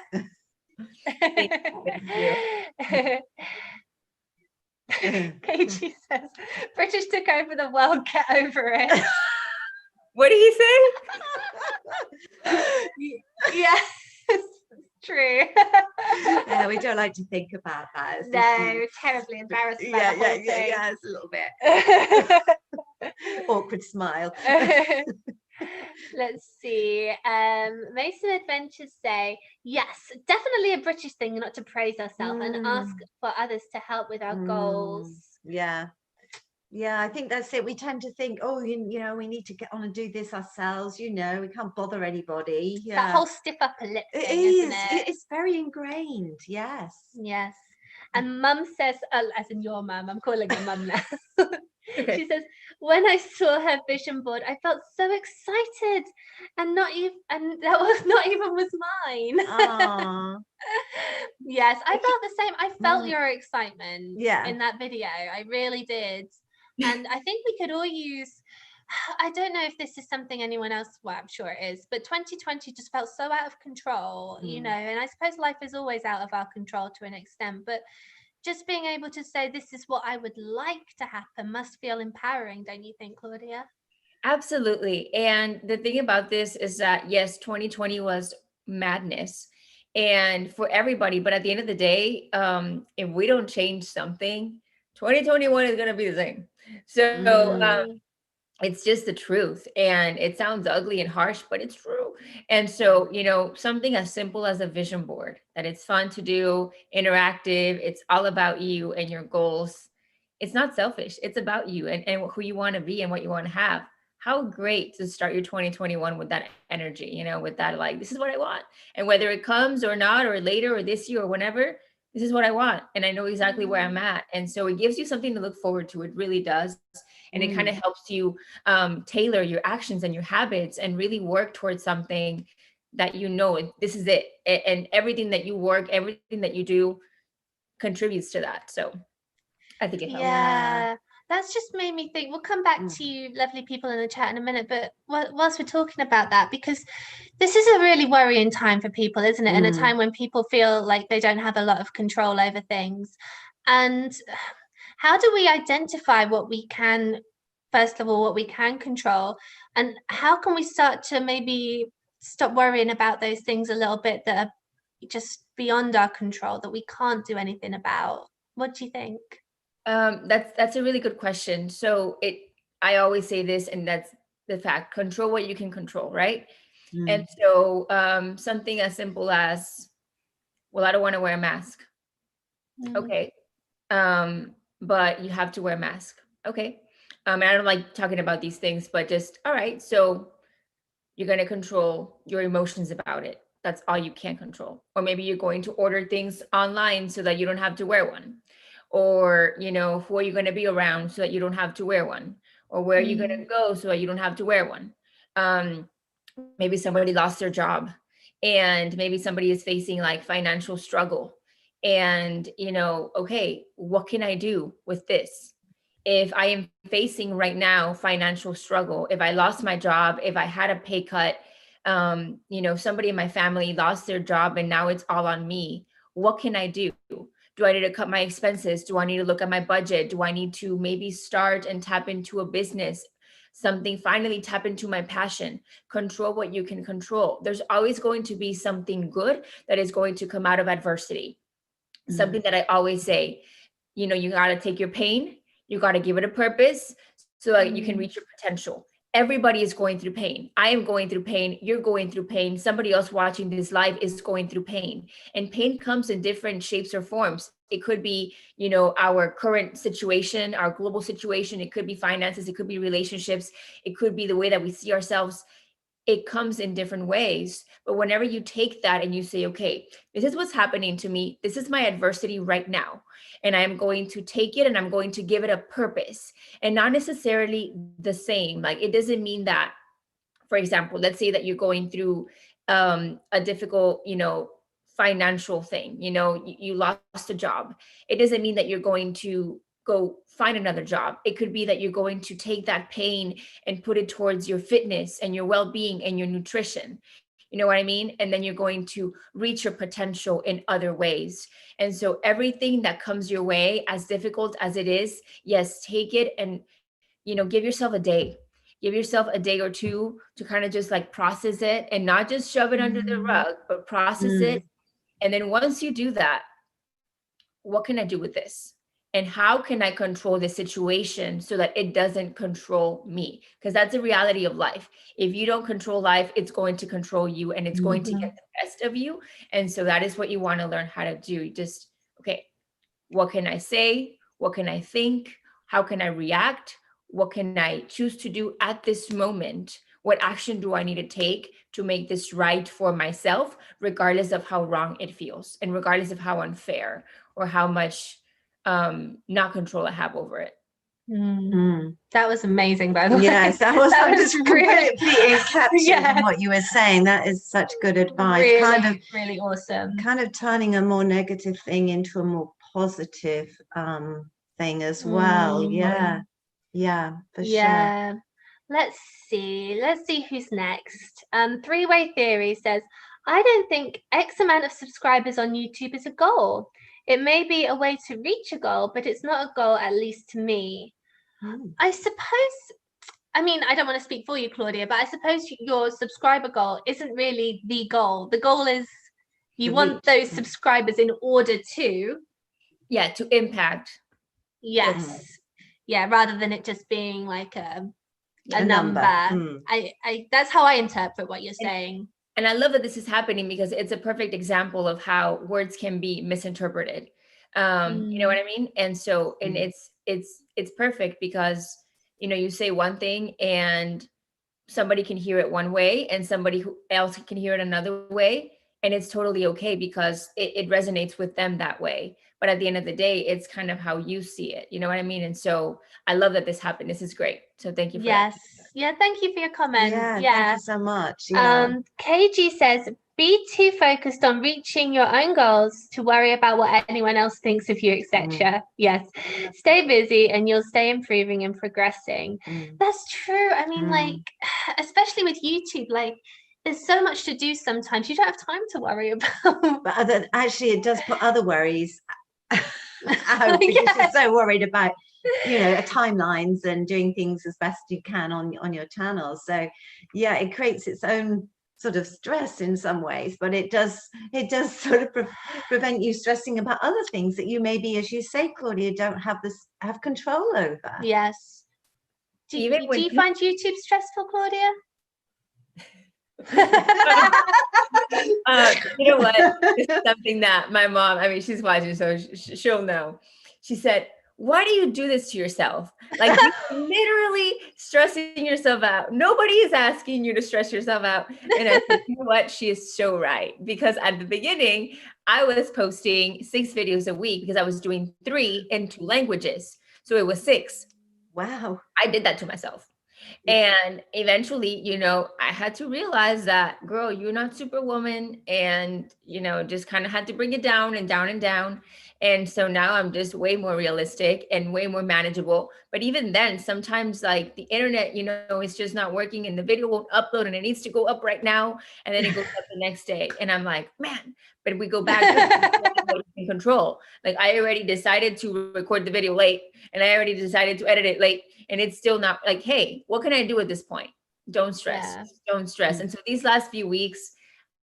KG says, British took over the world, get over it. What did he say? Yes, true. Yeah, we don't like to think about that. No, terribly embarrassed about the whole thing. Yeah, it's a little bit. Awkward smile. Let's see. Mason Adventures say, yes, definitely a British thing not to praise ourselves and ask for others to help with our goals. Yeah, I think that's it. We tend to think, oh, you know, we need to get on and do this ourselves. You know, we can't bother anybody. That whole stiff upper lip thing, isn't it? It's very ingrained. Yes. And mum says, as in your mum, I'm calling her mum now. Okay. She says, when I saw her vision board, I felt so excited, and that was not even was mine. Yes, I felt the same. I felt your excitement in that video. I really did. And I think we could all use, I don't know if this is something anyone else, well, I'm sure it is, but 2020 just felt so out of control, you know, and I suppose life is always out of our control to an extent, but just being able to say, this is what I would like to happen must feel empowering, don't you think, Claudia? Absolutely. And the thing about this is that, yes, 2020 was madness and for everybody, but at the end of the day, if we don't change something, 2021 is going to be the same. So it's just the truth, and it sounds ugly and harsh, but it's true. And so, you know, something as simple as a vision board, that it's fun to do, interactive, it's all about you and your goals. It's not selfish, it's about you and who you want to be and what you want to have. How great to start your 2021 with that energy, you know, with that, like, this is what I want, and whether it comes or not, or later or this year or whenever, this is what I want, and I know exactly where I'm at. And so it gives you something to look forward to. It really does. And it kind of helps you tailor your actions and your habits and really work towards something that, you know, this is it. And everything that you work, everything that you do contributes to that. So I think it helps. Yeah, that's just made me think. We'll come back to you, lovely people in the chat, in a minute. But whilst we're talking about that, because this is a really worrying time for people, isn't it? And a time when people feel like they don't have a lot of control over things. And how do we identify what we can, first of all, what we can control? And how can we start to maybe stop worrying about those things a little bit that are just beyond our control, that we can't do anything about? What do you think? That's a really good question. So I always say this, and that's the fact: control what you can control, right? And so something as simple as, well, I don't want to wear a mask. Okay. But you have to wear a mask. Okay. And I don't like talking about these things, but just, all right. So you're going to control your emotions about it. That's all you can control. Or maybe you're going to order things online so that you don't have to wear one. Or, you know, who are you going to be around so that you don't have to wear one? Or where are you going to go so that you don't have to wear one? Maybe somebody lost their job, and maybe somebody is facing like financial struggle. And, you know, okay, what can I do with this? If I am facing right now financial struggle, if I lost my job, if I had a pay cut, you know, somebody in my family lost their job and now it's all on me, what can I do? Do I need to cut my expenses? Do I need to look at my budget? Do I need to maybe start and tap into a business? Something, finally tap into my passion. Control what you can control. There's always going to be something good that is going to come out of adversity. Something that I always say, you know, you got to take your pain, you got to give it a purpose so that you can reach your potential. Everybody is going through pain. I am going through pain. You're going through pain. Somebody else watching this live is going through pain. And pain comes in different shapes or forms. It could be, you know, our current situation, our global situation. It could be finances. It could be relationships. It could be the way that we see ourselves. It comes in different ways. But whenever you take that and you say, okay, this is what's happening to me, this is my adversity right now, and I'm going to take it and I'm going to give it a purpose, and not necessarily the same. Like, it doesn't mean that, for example, let's say that you're going through a difficult, you know, financial thing, you know, you lost a job. It doesn't mean that you're going to go find another job. It could be that you're going to take that pain and put it towards your fitness and your well-being and your nutrition. You know what I mean? And then you're going to reach your potential in other ways. And so everything that comes your way, as difficult as it is, yes, take it and, you know, give yourself a day. Give yourself a day or two to kind of just like process it and not just shove it under the rug, but process it. And then once you do that, what can I do with this? And how can I control the situation so that it doesn't control me? Because that's the reality of life. If you don't control life, it's going to control you and it's going to get the best of you. And so that is what you want to learn how to do. Just, okay, what can I say? What can I think? How can I react? What can I choose to do at this moment What action do I need to take to make this right for myself, regardless of how wrong it feels and regardless of how unfair or how much not control I have over it. That was amazing, by the way. Yes, that was really encapsulating what you were saying. That is such good advice. Really, really awesome. Kind of turning a more negative thing into a more positive thing as well. Yeah, for sure. Let's see who's next. Three-way theory says, I don't think X amount of subscribers on YouTube is a goal. It may be a way to reach a goal, but it's not a goal, at least to me. I suppose, I mean, I don't want to speak for you, Claudia, but I suppose your subscriber goal isn't really the goal. The goal is you want those subscribers in order to... to impact. Yes. Yeah, rather than it just being like a number. I that's how I interpret what you're saying. And I love that this is happening because it's a perfect example of how words can be misinterpreted. You know what I mean? And so, and it's perfect because, you know, you say one thing and somebody can hear it one way and somebody else can hear it another way. And it's totally okay because it resonates with them that way. But at the end of the day, it's kind of how you see it. You know what I mean? And so I love that this happened. This is great. So thank you for that. Yeah, thank you for your comment. Thank you so much. KG says, be too focused on reaching your own goals to worry about what anyone else thinks of you, etc. Yes, stay busy and you'll stay improving and progressing. That's true. I mean, like, especially with YouTube, like, there's so much to do sometimes. You don't have time to worry about. But actually, it does put other worries out because you're so worried about, you know, timelines and doing things as best you can on your channel. So yeah, it creates its own sort of stress in some ways, but it does sort of prevent you stressing about other things that you maybe, as you say, Claudia, don't have control over. Yes. Do you find YouTube stressful, Claudia? You know what? This is something that my mom, I mean, she's watching, so she'll know. She said, why do you do this to yourself? Like, you're literally stressing yourself out. Nobody is asking you to stress yourself out. And I said, you know what? She is so right. Because at the beginning, I was posting 6 videos a week because I was doing 3 in 2 languages. So it was 6. Wow. I did that to myself. And eventually, you know, I had to realize that, girl, you're not Superwoman, and, you know, just kind of had to bring it down and down and down. And so now I'm just way more realistic and way more manageable. But even then, sometimes like the internet, you know, it's just not working and the video won't upload and it needs to go up right now. And then it goes up the next day. And I'm like, man, but we go back to in control. Like, I already decided to record the video late and I already decided to edit it late. And it's still not like, hey, what can I do at this point? Don't stress. Don't stress. And so these last few weeks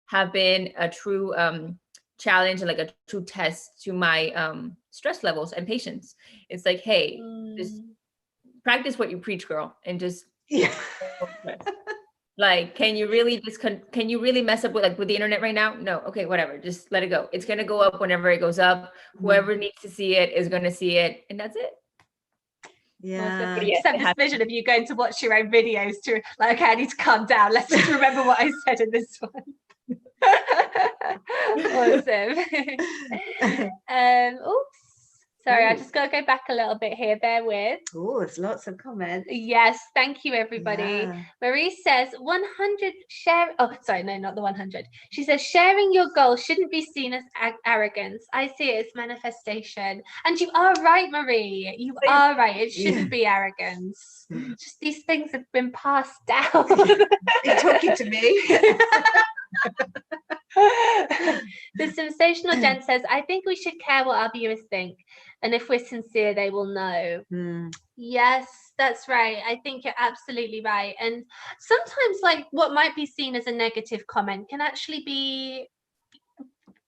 have been a true challenge and like a true test to my stress levels and patience. It's like, hey, just practice what you preach, girl, and just like, can you really mess up with the internet right now? No. Okay, whatever. Just let it go. It's gonna go up whenever it goes up. Whoever needs to see it is gonna see it, and that's it. Yeah. Just have this vision of you going to watch your own videos to like, okay, I need to calm down. Let's just remember what I said in this one. Awesome. Oops. Sorry, I just got to go back a little bit here. Bear with. Oh, there's lots of comments. Yes, thank you, everybody. Yeah. Marie says 100 share. Oh, sorry, no, not the 100. She says sharing your goals shouldn't be seen as arrogance. I see it as manifestation. And you are right, Marie. You are right. It shouldn't be arrogance. Just these things have been passed down. You're talking to me. The sensational gent says, I think we should care what our viewers think, and if we're sincere they will know. Yes, that's right. I think you're absolutely right. And sometimes like what might be seen as a negative comment can actually be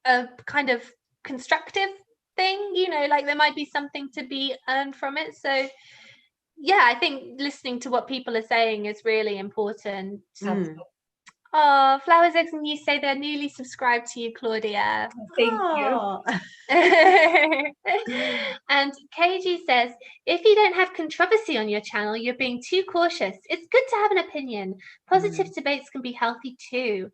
a kind of constructive thing, you know, like there might be something to be earned from it. So yeah, I think listening to what people are saying is really important. Oh, Flowers, Eggs, and You say they're newly subscribed to you, Claudia. Thank Oh. And KG says, if you don't have controversy on your channel, you're being too cautious. It's good to have an opinion. Positive debates can be healthy too.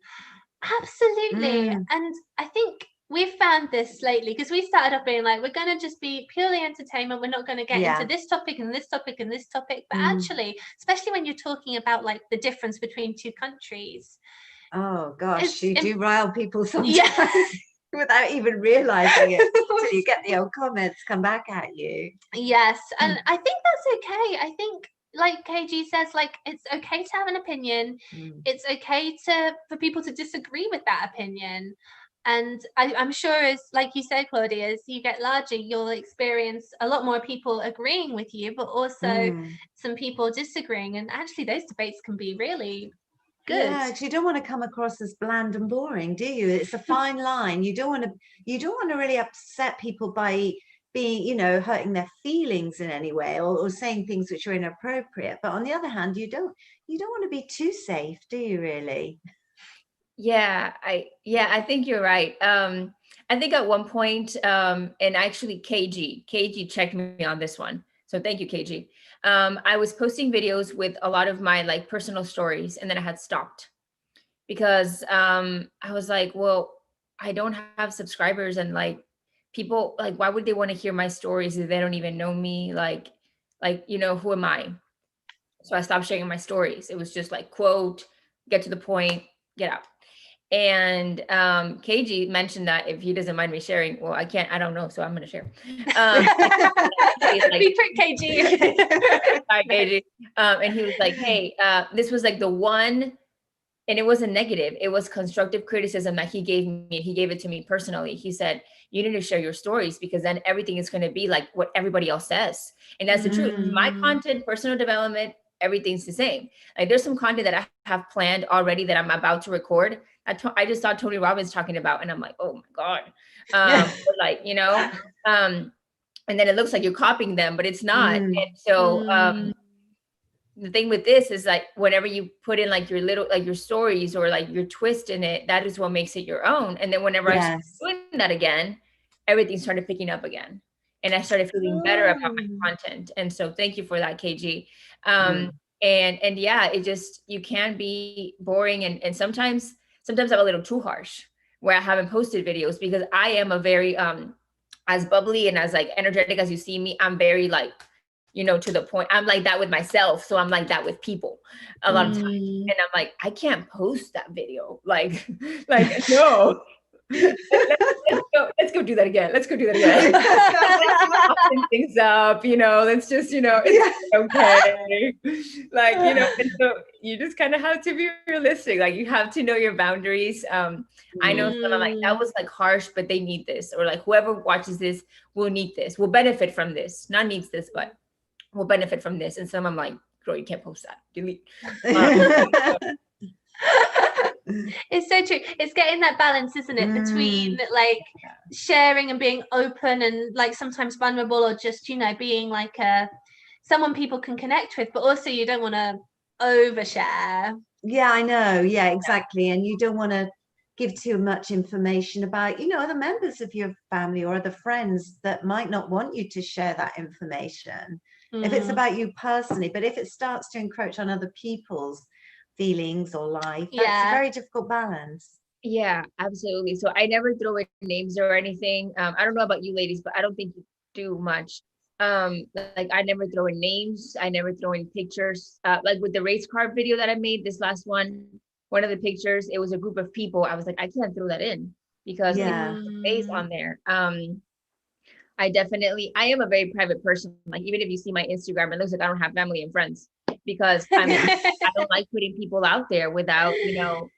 Absolutely. And I think we've found this lately because we started off being like, we're going to just be purely entertainment. We're not going to get into this topic and this topic and this topic. But actually, especially when you're talking about like the difference between two countries. Oh gosh, you do rile people sometimes without even realizing it until you get the old comments come back at you. Yes, and I think that's okay. I think, like KG says, like, it's okay to have an opinion. It's okay for people to disagree with that opinion. And I'm sure, as like you said, Claudia, as you get larger, you'll experience a lot more people agreeing with you, but also some people disagreeing. And actually, those debates can be really good. Yeah, because you don't want to come across as bland and boring, do you? It's a fine line. You don't want to really upset people by being, you know, hurting their feelings in any way, or saying things which are inappropriate. But on the other hand, you don't want to be too safe, do you really? Yeah, I think you're right. I think at one point, and actually KG checked me on this one. So thank you, KG. I was posting videos with a lot of my like personal stories, and then I had stopped because I was like, well, I don't have subscribers, and like people, like, why would they want to hear my stories if they don't even know me? Like, you know, who am I? So I stopped sharing my stories. It was just like, quote, get to the point, get out. And KG mentioned that if he doesn't mind me sharing, well, I don't know, so I'm gonna share. Like, KG. Hi, KG. And he was like, hey, this was like the one, and it wasn't negative, it was constructive criticism that he gave me. He gave it to me personally. He said, you need to share your stories, because then everything is going to be like what everybody else says. And that's the truth. My content, personal development, everything's the same. Like, there's some content that I have planned already that I'm about to record. I just saw Tony Robbins talking about, and I'm like, oh my God. Like, you know, and then it looks like you're copying them, but it's not. And so the thing with this is, like, whenever you put in like your little, like your stories or like your twist in it, that is what makes it your own. And then whenever I started doing that again, everything started picking up again, and I started feeling better about my content. And so thank you for that, KG. And yeah, it just, you can be boring, and sometimes I'm a little too harsh where I haven't posted videos, because I am a very as bubbly and as like energetic as you see me. I'm very like, you know, to the point. I'm like that with myself, so I'm like that with people a lot of times. And I'm like, I can't post that video. Like no. Let's go do that again. Let's open things up, you know, let's just, you know, it's okay. Like, you know, and so you just kind of have to be realistic. Like, you have to know your boundaries. I know some are like, that was like harsh, but they need this, or like whoever watches this will need this, will benefit from this, not needs this, but will benefit from this. And some I'm like, girl, you can't post that, delete. It's so true. It's getting that balance, isn't it, between like sharing and being open and like sometimes vulnerable, or just, you know, being like someone people can connect with, but also you don't want to overshare. Yeah, I know. Yeah, exactly. And you don't want to give too much information about, you know, other members of your family or other friends that might not want you to share that information if it's about you personally. But if it starts to encroach on other people's feelings or life, that's a very difficult balance. Yeah, absolutely. So I never throw in names or anything. I don't know about you ladies, but I don't think you do much. Like, I never throw in names, I never throw in pictures. Like with the race car video that I made, this last one of the pictures, it was a group of people. I was like, I can't throw that in because it's face on there. I am a very private person. Like, even if you see my Instagram, it looks like I don't have family and friends, because I don't like putting people out there without, you know,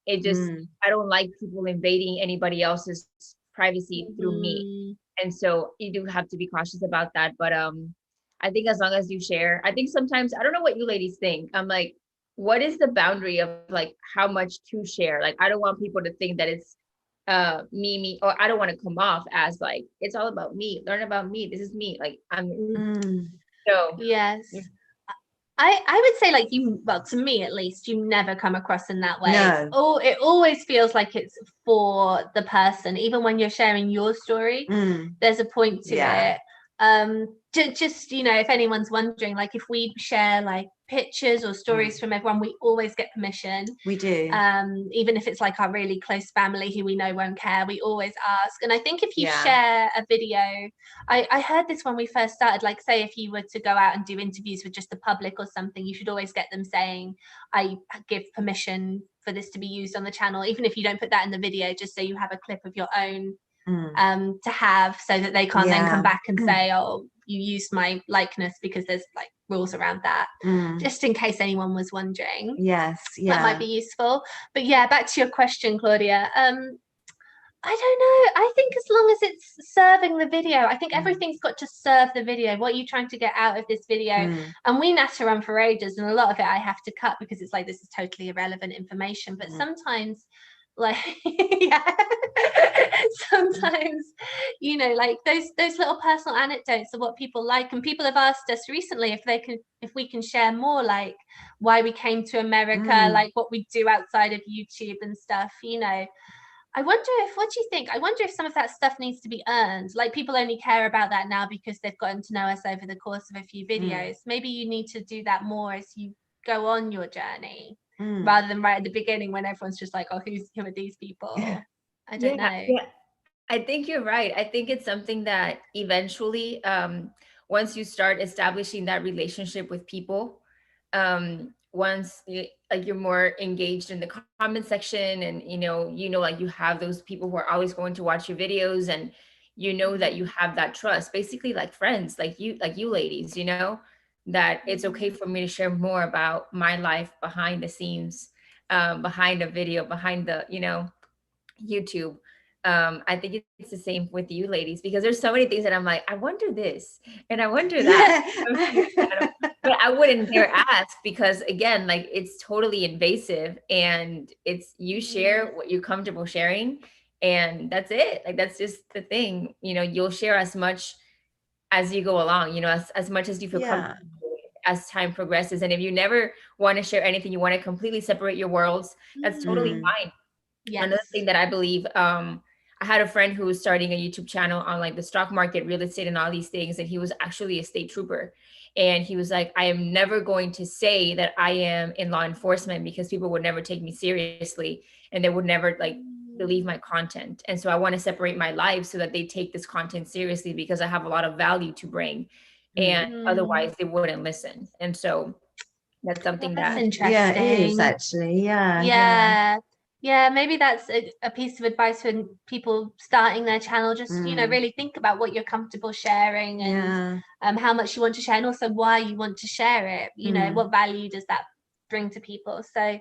it just, I don't like people invading anybody else's privacy through me. And so you do have to be cautious about that. But I think as long as you share, I think sometimes, I don't know what you ladies think. I'm like, what is the boundary of like how much to share? Like, I don't want people to think that it's me, or I don't want to come off as like, it's all about me, learn about me, this is me. Like, I'm so yes. I would say like well, to me at least, you never come across in that way. No. Oh, it always feels like it's for the person, even when you're sharing your story. There's a point to it. Just, you know, if anyone's wondering, like if we share like pictures or stories from everyone, we always get permission. We do. Even if it's like our really close family who we know won't care, we always ask. And I think if you share a video, I heard this when we first started, like say if you were to go out and do interviews with just the public or something, you should always get them saying, I give permission for this to be used on the channel, even if you don't put that in the video, just so you have a clip of your own to have, so that they can't then come back and say, oh, you used my likeness, because there's like rules around that, just in case anyone was wondering. Yes, that might be useful. But yeah, back to your question, Claudia. I don't know, I think as long as it's serving the video, I think everything's got to serve the video. What are you trying to get out of this video? And we natter on for ages, and a lot of it I have to cut because it's like, this is totally irrelevant information. But sometimes like sometimes, you know, like those little personal anecdotes are what people like. And people have asked us recently if we can share more, like why we came to America, like what we do outside of YouTube and stuff, you know. What do you think? I wonder if some of that stuff needs to be earned. Like people only care about that now because they've gotten to know us over the course of a few videos. Maybe you need to do that more as you go on your journey, rather than right at the beginning when everyone's just like, oh, who are these people? I don't know. Yeah, I think you're right. I think it's something that eventually, once you start establishing that relationship with people, once you're more engaged in the comment section, and you know like you have those people who are always going to watch your videos, and you know that you have that trust, basically like friends, like you ladies, you know, that it's okay for me to share more about my life behind the scenes, behind a video, behind the, you know, YouTube. I think it's the same with you ladies, because there's so many things that I'm like, I wonder this and I wonder that, but I wouldn't dare ask, because again, like it's totally invasive, and it's, you share what you're comfortable sharing, and that's it. Like that's just the thing, you know. You'll share as much as you go along, you know, as much as you feel comfortable as time progresses. And if you never want to share anything, you want to completely separate your worlds, that's totally fine. Yes. Another thing that I believe, I had a friend who was starting a YouTube channel on like the stock market, real estate, and all these things. And he was actually a state trooper. And he was like, I am never going to say that I am in law enforcement, because people would never take me seriously and they would never like believe my content. And so I want to separate my life so that they take this content seriously, because I have a lot of value to bring. And otherwise they wouldn't listen. And so that's something that's interesting. Yeah, it is actually. Yeah, maybe that's a piece of advice for people starting their channel. Just, you know, really think about what you're comfortable sharing, and how much you want to share, and also why you want to share it. You know, what value does that bring to people? So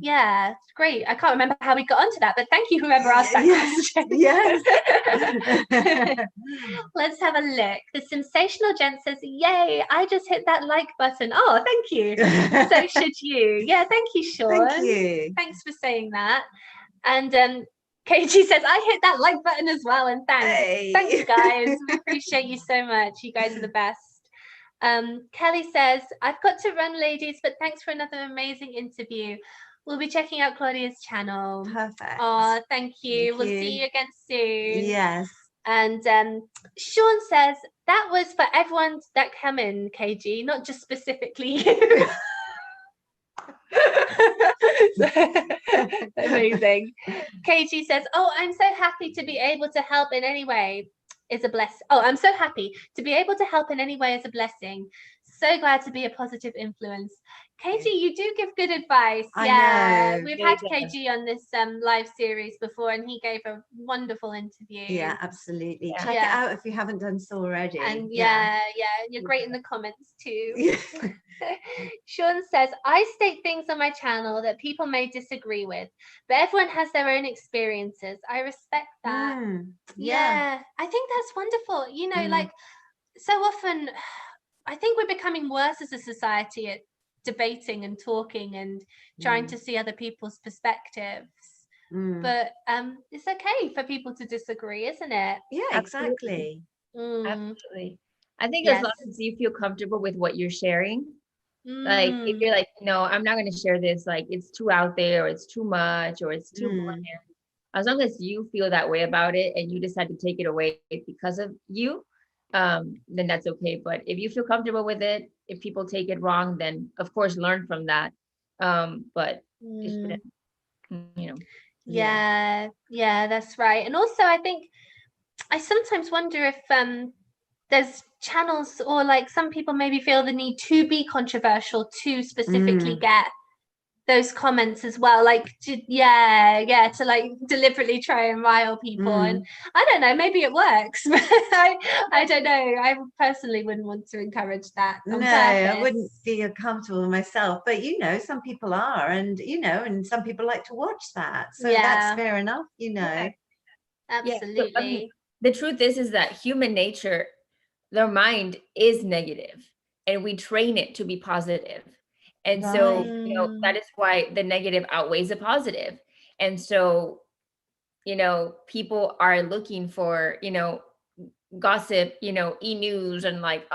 yeah, it's great. I can't remember how we got onto that, but thank you whoever asked that question. Yes. Let's have a look. The sensational gent says, yay, I just hit that like button. Oh, thank you. So should you. Yeah, thank you, Sean. Thank you. Thanks for saying that. And Kasie says, I hit that like button as well, and thanks. Hey. Thanks, guys. We appreciate you so much. You guys are the best. Kelly says, I've got to run, ladies, but thanks for another amazing interview. We'll be checking out Claudia's channel. Perfect. Oh, thank you. We'll see you again soon. Yes. And Sean says, that was for everyone that come in, KG, not just specifically you. Amazing. KG says, oh, I'm so happy to be able to help in any way. Is a blessing. Oh, I'm so happy to be able to help in any way is a blessing. So glad to be a positive influence. Kasie, you do give good advice. I know. We've had KG on this live series before, and he gave a wonderful interview. Yeah, absolutely. Check it out if you haven't done so already. And you're great in the comments too. Sean says, I state things on my channel that people may disagree with, but everyone has their own experiences. I respect that. Yeah, I think that's wonderful. You know, like so often I think we're becoming worse as a society at debating and talking and trying to see other people's perspectives. But it's okay for people to disagree, isn't it? Yeah, exactly. Absolutely. I think as long as you feel comfortable with what you're sharing, Like if you're like, no, I'm not going to share this, like it's too out there, or it's too much, or it's too bland. As long as you feel that way about it and you decide to take it away because of you, then that's okay. But if you feel comfortable with it, if people take it wrong, then of course learn from that. But it shouldn't, you know. Yeah, that's right. And also I think I sometimes wonder if there's channels, or like some people maybe feel the need to be controversial to specifically get those comments as well, like to like deliberately try and rile people. And I don't know, maybe it works, but I don't know. I personally wouldn't want to encourage that on purpose. I wouldn't feel comfortable myself, but some people are, and and some people like to watch that, so that's fair enough. Absolutely. So, the truth is that human nature, their mind is negative, and we train it to be positive. And so, that is why the negative outweighs the positive. And so, people are looking for, gossip, e-news, and like,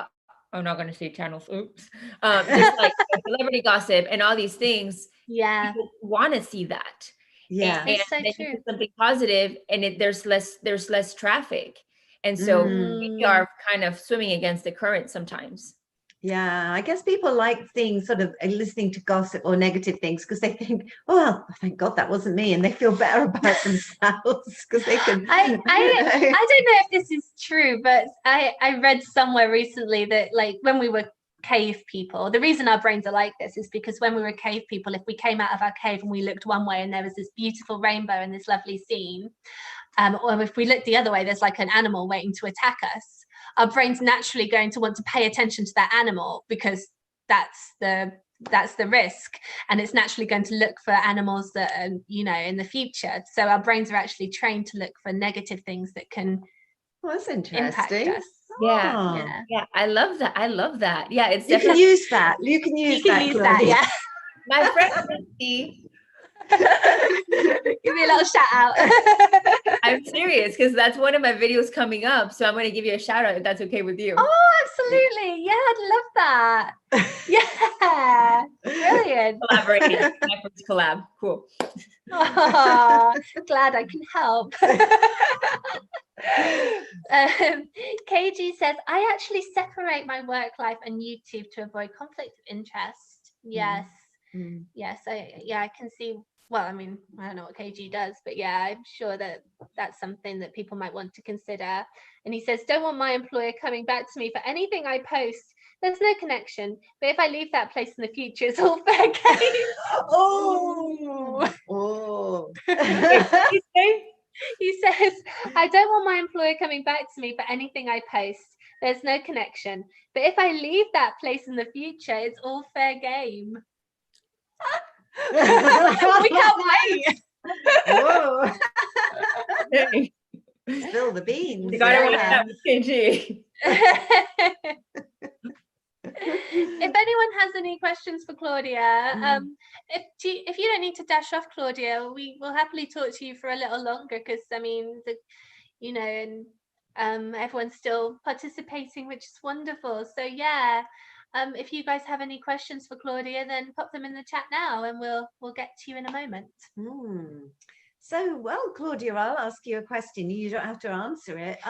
I'm not going to say channels. Oops. Just like celebrity gossip and all these things. Yeah. People want to see that. Yeah. And it's so then true. Something positive, and there's less traffic. And so we are kind of swimming against the current sometimes. Yeah, I guess people like seeing sort of listening to gossip or negative things because they think, oh, well, thank God that wasn't me, and they feel better about themselves because they can. I don't know if this is true, but I read somewhere recently that like when we were cave people, the reason our brains are like this is because when we were cave people, if we came out of our cave and we looked one way and there was this beautiful rainbow and this lovely scene, or if we look the other way, there's like an animal waiting to attack us, our brain's naturally going to want to pay attention to that animal because that's the risk, and it's naturally going to look for animals that are, in the future. So our brains are actually trained to look for negative things that can that's interesting. Impact us. Yeah. I love that. Yeah, it's you can use that. You can use that. Yeah. My friend Kasie. Give me a little shout out. I'm serious, because that's one of my videos coming up, so I'm going to give you a shout out if that's okay with you. Oh, absolutely. Yeah, I'd love that. Yeah, brilliant. Collaborating. My first collab. Cool. Oh, glad I can help. KG says, I actually separate my work life and YouTube to avoid conflict of interest. Yes. Yes, I can see. Well, I mean, I don't know what KG does, but yeah, I'm sure that that's something that people might want to consider. And he says, don't want my employer coming back to me for anything I post. There's no connection, but if I leave that place in the future, it's all fair game. He says, I don't want my employer coming back to me for anything I post. There's no connection, but if I leave that place in the future, it's all fair game. We can't wait. Whoa. Spill the beans. You gotta write that with KG. If anyone has any questions for Claudia, if you don't need to dash off, Claudia, we will happily talk to you for a little longer, because I mean, and everyone's still participating, which is wonderful. So yeah. If you guys have any questions for Claudia, then pop them in the chat now, and we'll get to you in a moment. So, well, Claudia, I'll ask you a question. You don't have to answer it.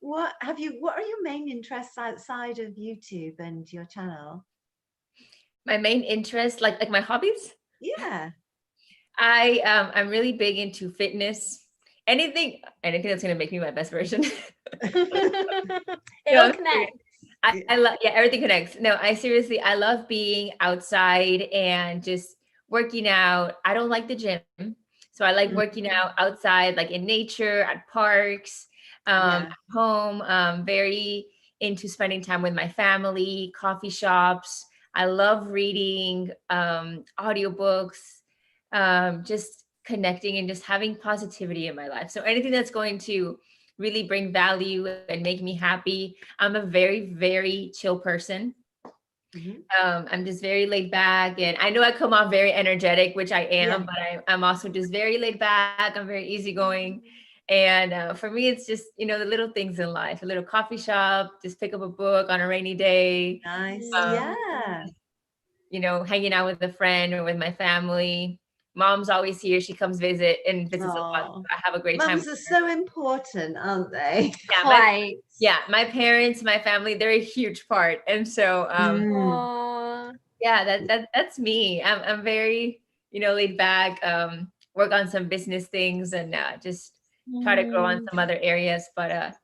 What are your main interests outside of YouTube and your channel? My main interest, like my hobbies? Yeah. I'm really big into fitness. Anything that's gonna make me my best version. It all connects. I love, everything connects. No, I love being outside and just working out. I don't like the gym, so I like working out outside, like in nature, at parks, at home. Very into spending time with my family, coffee shops. I love reading, audiobooks, just connecting and just having positivity in my life. So anything that's going to really bring value and make me happy. I'm a very, very chill person. I'm just very laid back, and I know I come off very energetic, which I am, but I'm also just very laid back. I'm very easygoing, And for me, it's just, the little things in life, a little coffee shop, just pick up a book on a rainy day. Nice. Um, hanging out with a friend or with my family. Mom's always here. She comes visits a lot. I have a great time. Mums are so important, aren't they? Yeah, my parents, my family, they're a huge part. And so, that's me. I'm very, laid back, work on some business things and just try to grow on some other areas. But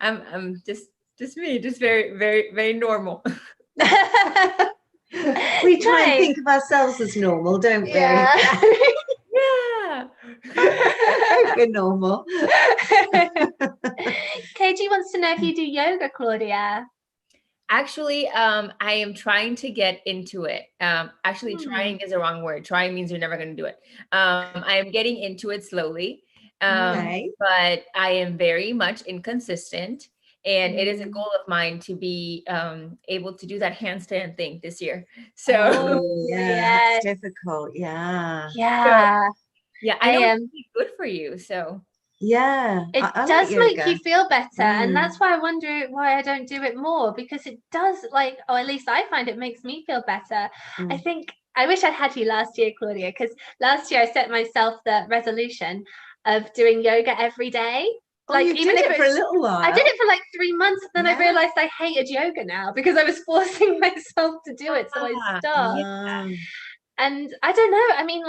I'm just me, just very, very, very normal. We try and think of ourselves as normal, don't we? Yeah. We're normal. Katie wants to know if you do yoga, Claudia. Actually, I am trying to get into it. Actually, trying is the wrong word. Trying means you're never going to do it. I am getting into it slowly, but I am very much inconsistent. And it is a goal of mine to be able to do that handstand thing this year. So it's difficult. Yeah. I know it's good for you. So it does make you feel better, and that's why I wonder why I don't do it more, because it does, or at least I find it makes me feel better. I think I wish I'd had you last year, Claudia, because last year I set myself the resolution of doing yoga every day. You did it for a little while. I did it for 3 months, and then I realized I hated yoga now because I was forcing myself to do it, so I stopped. And I don't know, I mean,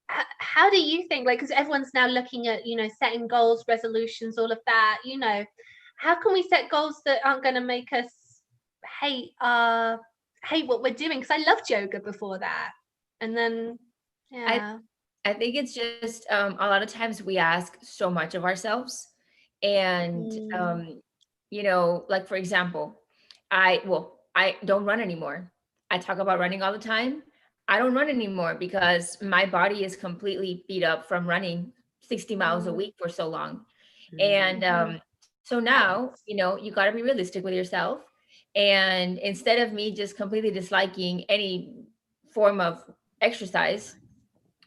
how do you think, because everyone's now looking at, setting goals, resolutions, all of that, how can we set goals that aren't going to make us hate what we're doing? Because I loved yoga before that, and then I think it's just a lot of times we ask so much of ourselves, and for example, I don't run anymore. I talk about running all the time. I don't run anymore because my body is completely beat up from running 60 miles a week for so long. And so now, you got to be realistic with yourself. And instead of me just completely disliking any form of exercise,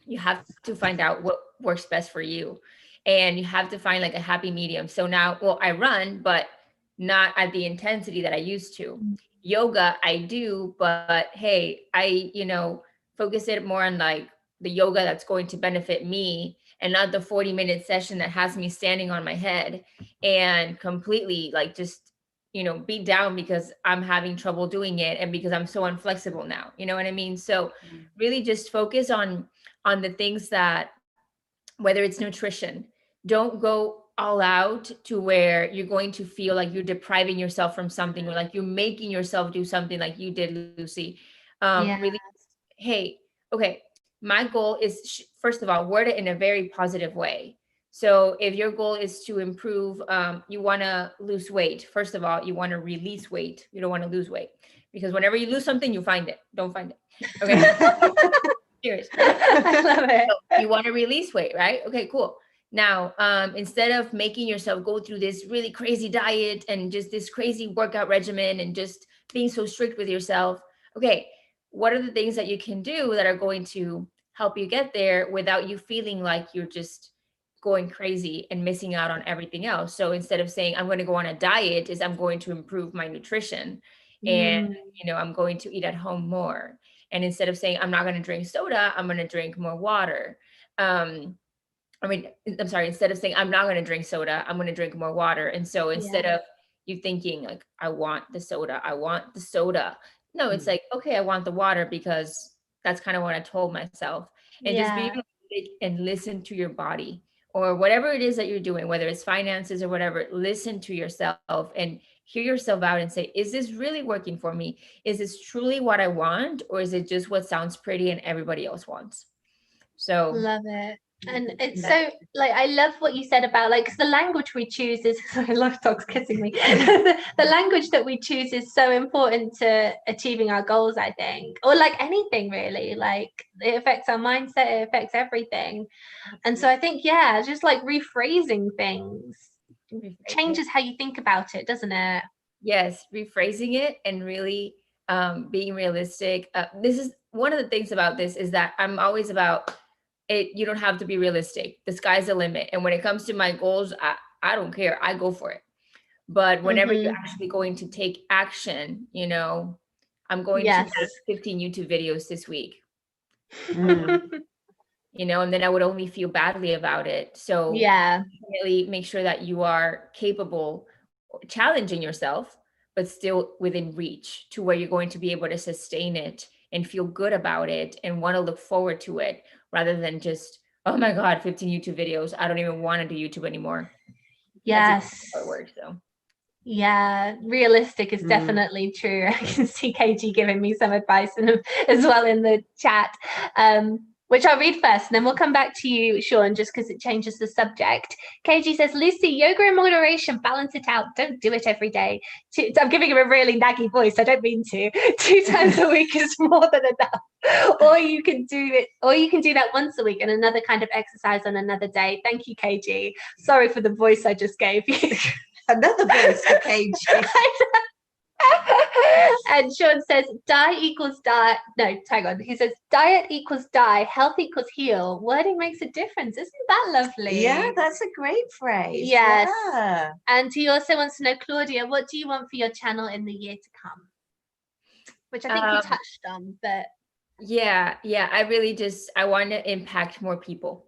you have to find out what works best for you. And you have to find a happy medium. So now, I run, but not at the intensity that I used to. Yoga, I do, but hey, I, focus it more on the yoga that's going to benefit me, and not the 40-minute session that has me standing on my head and completely just, beat down because I'm having trouble doing it and because I'm so unflexible now. You know what I mean? So really just focus on the things that, whether it's nutrition, don't go all out to where you're going to feel like you're depriving yourself from something, or you're making yourself do something like you did, Lucy. Really, hey, okay, my goal is, first of all, word it in a very positive way. So if your goal is to improve, you want to lose weight. First of all, you want to release weight. You don't want to lose weight, because whenever you lose something, you find it. Don't find it. Okay. Serious. I love it. So you want to release weight, right? Okay, cool. Now, instead of making yourself go through this really crazy diet and just this crazy workout regimen and just being so strict with yourself, okay, what are the things that you can do that are going to help you get there without you feeling like you're just going crazy and missing out on everything else? So instead of saying, I'm going to go on a diet, is I'm going to improve my nutrition, and, I'm going to eat at home more. And instead of saying, I'm not going to drink soda, I'm going to drink more water. Instead of saying, I'm not going to drink soda, I'm going to drink more water. And so instead of you thinking I want the soda, no, it's okay, I want the water because that's kind of what I told myself. And just be realistic and listen to your body, or whatever it is that you're doing, whether it's finances or whatever. Listen to yourself and hear yourself out and say, is this really working for me? Is this truly what I want? Or is it just what sounds pretty and everybody else wants? So love it. And it's so I love what you said about because the language we choose is I love dogs kissing me. the language that we choose is so important to achieving our goals, I think, or anything really. It affects our mindset, it affects everything. And so I think just rephrasing things changes how you think about it, doesn't it? Yes, rephrasing it and really being realistic. This is one of the things about this, is that I'm always about you don't have to be realistic. The sky's the limit. And when it comes to my goals, I don't care. I go for it. But whenever you're actually going to take action, you know, I'm going to have 15 YouTube videos this week. You know, and then I would only feel badly about it. So really make sure that you are capable, challenging yourself, but still within reach to where you're going to be able to sustain it and feel good about it and want to look forward to it, rather than just, oh my God, 15 YouTube videos. I don't even want to do YouTube anymore. Yes. So. Yeah, realistic is definitely true. I can see KG giving me some advice as well in the chat, which I'll read first, and then we'll come back to you, Sean, just because it changes the subject. KG says, Lucy, yoga in moderation, balance it out. Don't do it every day. I'm giving him a really naggy voice. I don't mean to. 2 times a week is more than enough. Or you can do that once a week and another kind of exercise on another day. Thank you, KG. Sorry for the voice I just gave you. Another voice for KG. And Sean says, die equals die. No, hang on. He says, diet equals die, health equals heal. Wording makes a difference. Isn't that lovely? Yeah, that's a great phrase. Yes. Yeah. And he also wants to know, Claudia, what do you want for your channel in the year to come? Which I think you touched on, but. Yeah. I want to impact more people.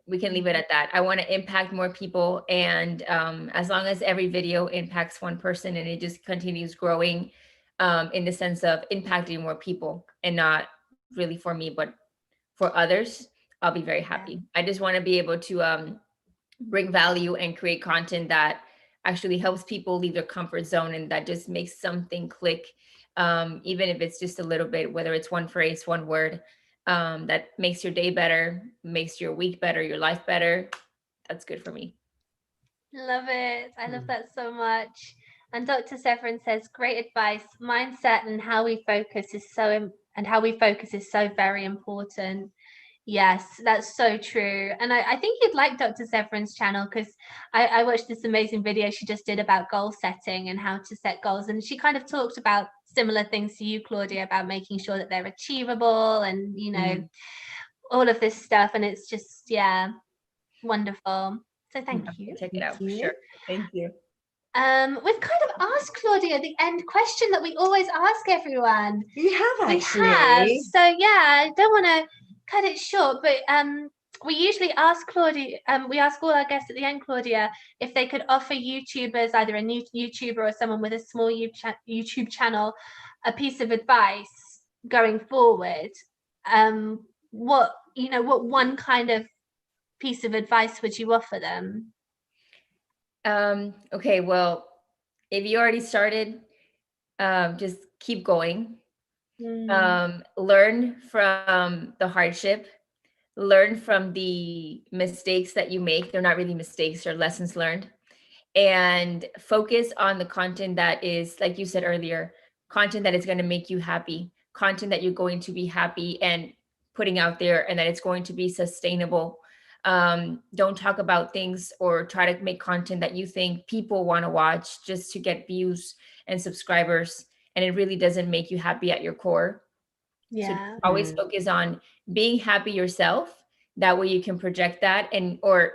We can leave it at that. I want to impact more people. And as long as every video impacts one person and it just continues growing in the sense of impacting more people and not really for me, but for others, I'll be very happy. I just want to be able to bring value and create content that actually helps people leave their comfort zone and that just makes something click, even if it's just a little bit, whether it's one phrase, one word. That makes your day better, makes your week better, your life better. That's good for me. Love it. I love that so much. And Dr. Severin says, great advice. Mindset and how we focus is so very important. Yes, that's so true. And I think you'd like Dr. Severin's channel, because I watched this amazing video she just did about goal setting and how to set goals. And she kind of talked about similar things to you, Claudia, about making sure that they're achievable and, you know, all of this stuff. And it's just, wonderful. So thank you. Check it out for sure. Thank you. We've kind of asked Claudia the end question that we always ask everyone. You have actually. We have. So I don't want to cut it short, but we usually ask Claudia, we ask all our guests at the end, Claudia, if they could offer YouTubers, either a new YouTuber or someone with a small YouTube channel, a piece of advice going forward. What one kind of piece of advice would you offer them? Okay, well, if you already started, just keep going. Learn from the hardship, learn from the mistakes that you make. They're not really mistakes, they're lessons learned. And focus on the content that is, like you said earlier, content that is going to make you happy, content that you're going to be happy and putting out there, and that it's going to be sustainable. Don't talk about things or try to make content that you think people want to watch just to get views and subscribers, and it really doesn't make you happy at your core. So always focus on being happy yourself. That way you can project that or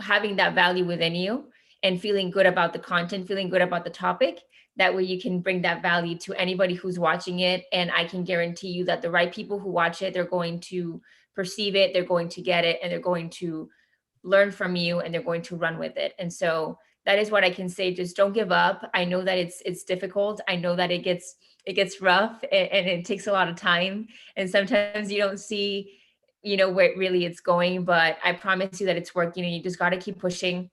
having that value within you and feeling good about the content, feeling good about the topic. That way you can bring that value to anybody who's watching it. And I can guarantee you that the right people who watch it, they're going to perceive it, they're going to get it, and they're going to learn from you, and they're going to run with it. And so that is what I can say. Just don't give up. I know that it's difficult. I know that it gets rough and it takes a lot of time. And sometimes you don't see, where really it's going, but I promise you that it's working, and you just got to keep pushing.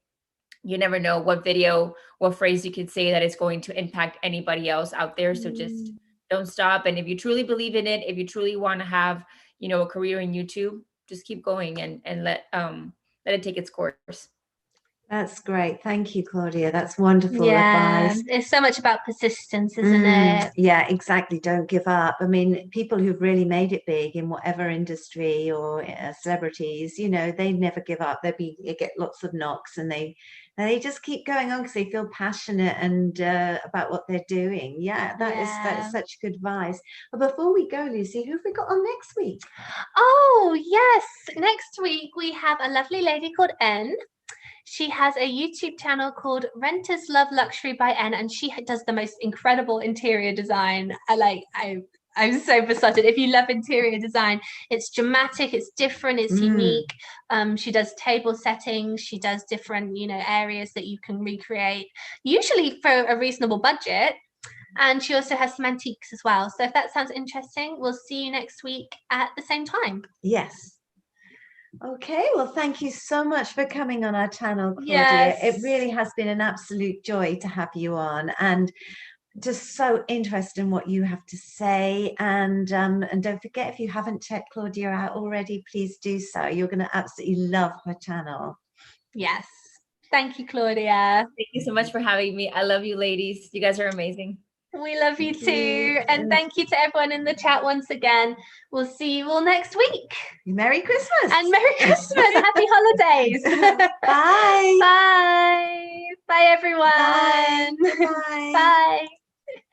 You never know what video, what phrase you could say that is going to impact anybody else out there. So just don't stop. And if you truly believe in it, if you truly want to have, a career in YouTube, just keep going and let it take its course. That's great. Thank you, Claudia. That's wonderful advice. It's so much about persistence, isn't it? Yeah, exactly. Don't give up. I mean, people who've really made it big in whatever industry or celebrities, you know, they never give up. They get lots of knocks, and they just keep going on because they feel passionate and about what they're doing. Yeah, that is such good advice. But before we go, Lucy, who have we got on next week? Oh, yes. Next week we have a lovely lady called N. She has a YouTube channel called Renters Love Luxury by N, and she does the most incredible interior design. I'm so besotted. If you love interior design, it's dramatic, it's different, it's unique. She does table settings, she does different, areas that you can recreate, usually for a reasonable budget. And she also has some antiques as well. So if that sounds interesting, we'll see you next week at the same time. Yes. Okay, well, thank you so much for coming on our channel, Claudia. Yes. It really has been an absolute joy to have you on, and just so interested in what you have to say. And don't forget, if you haven't checked Claudia out already, please do so. You're going to absolutely love her channel. Yes. Thank you, Claudia. Thank you so much for having me. I love you, ladies. You guys are amazing. We love you too. And thank you to everyone in the chat once again. We'll see you all next week. Merry Christmas. And Merry Christmas. Happy holidays. Bye. Bye. Bye, everyone. Bye. Bye.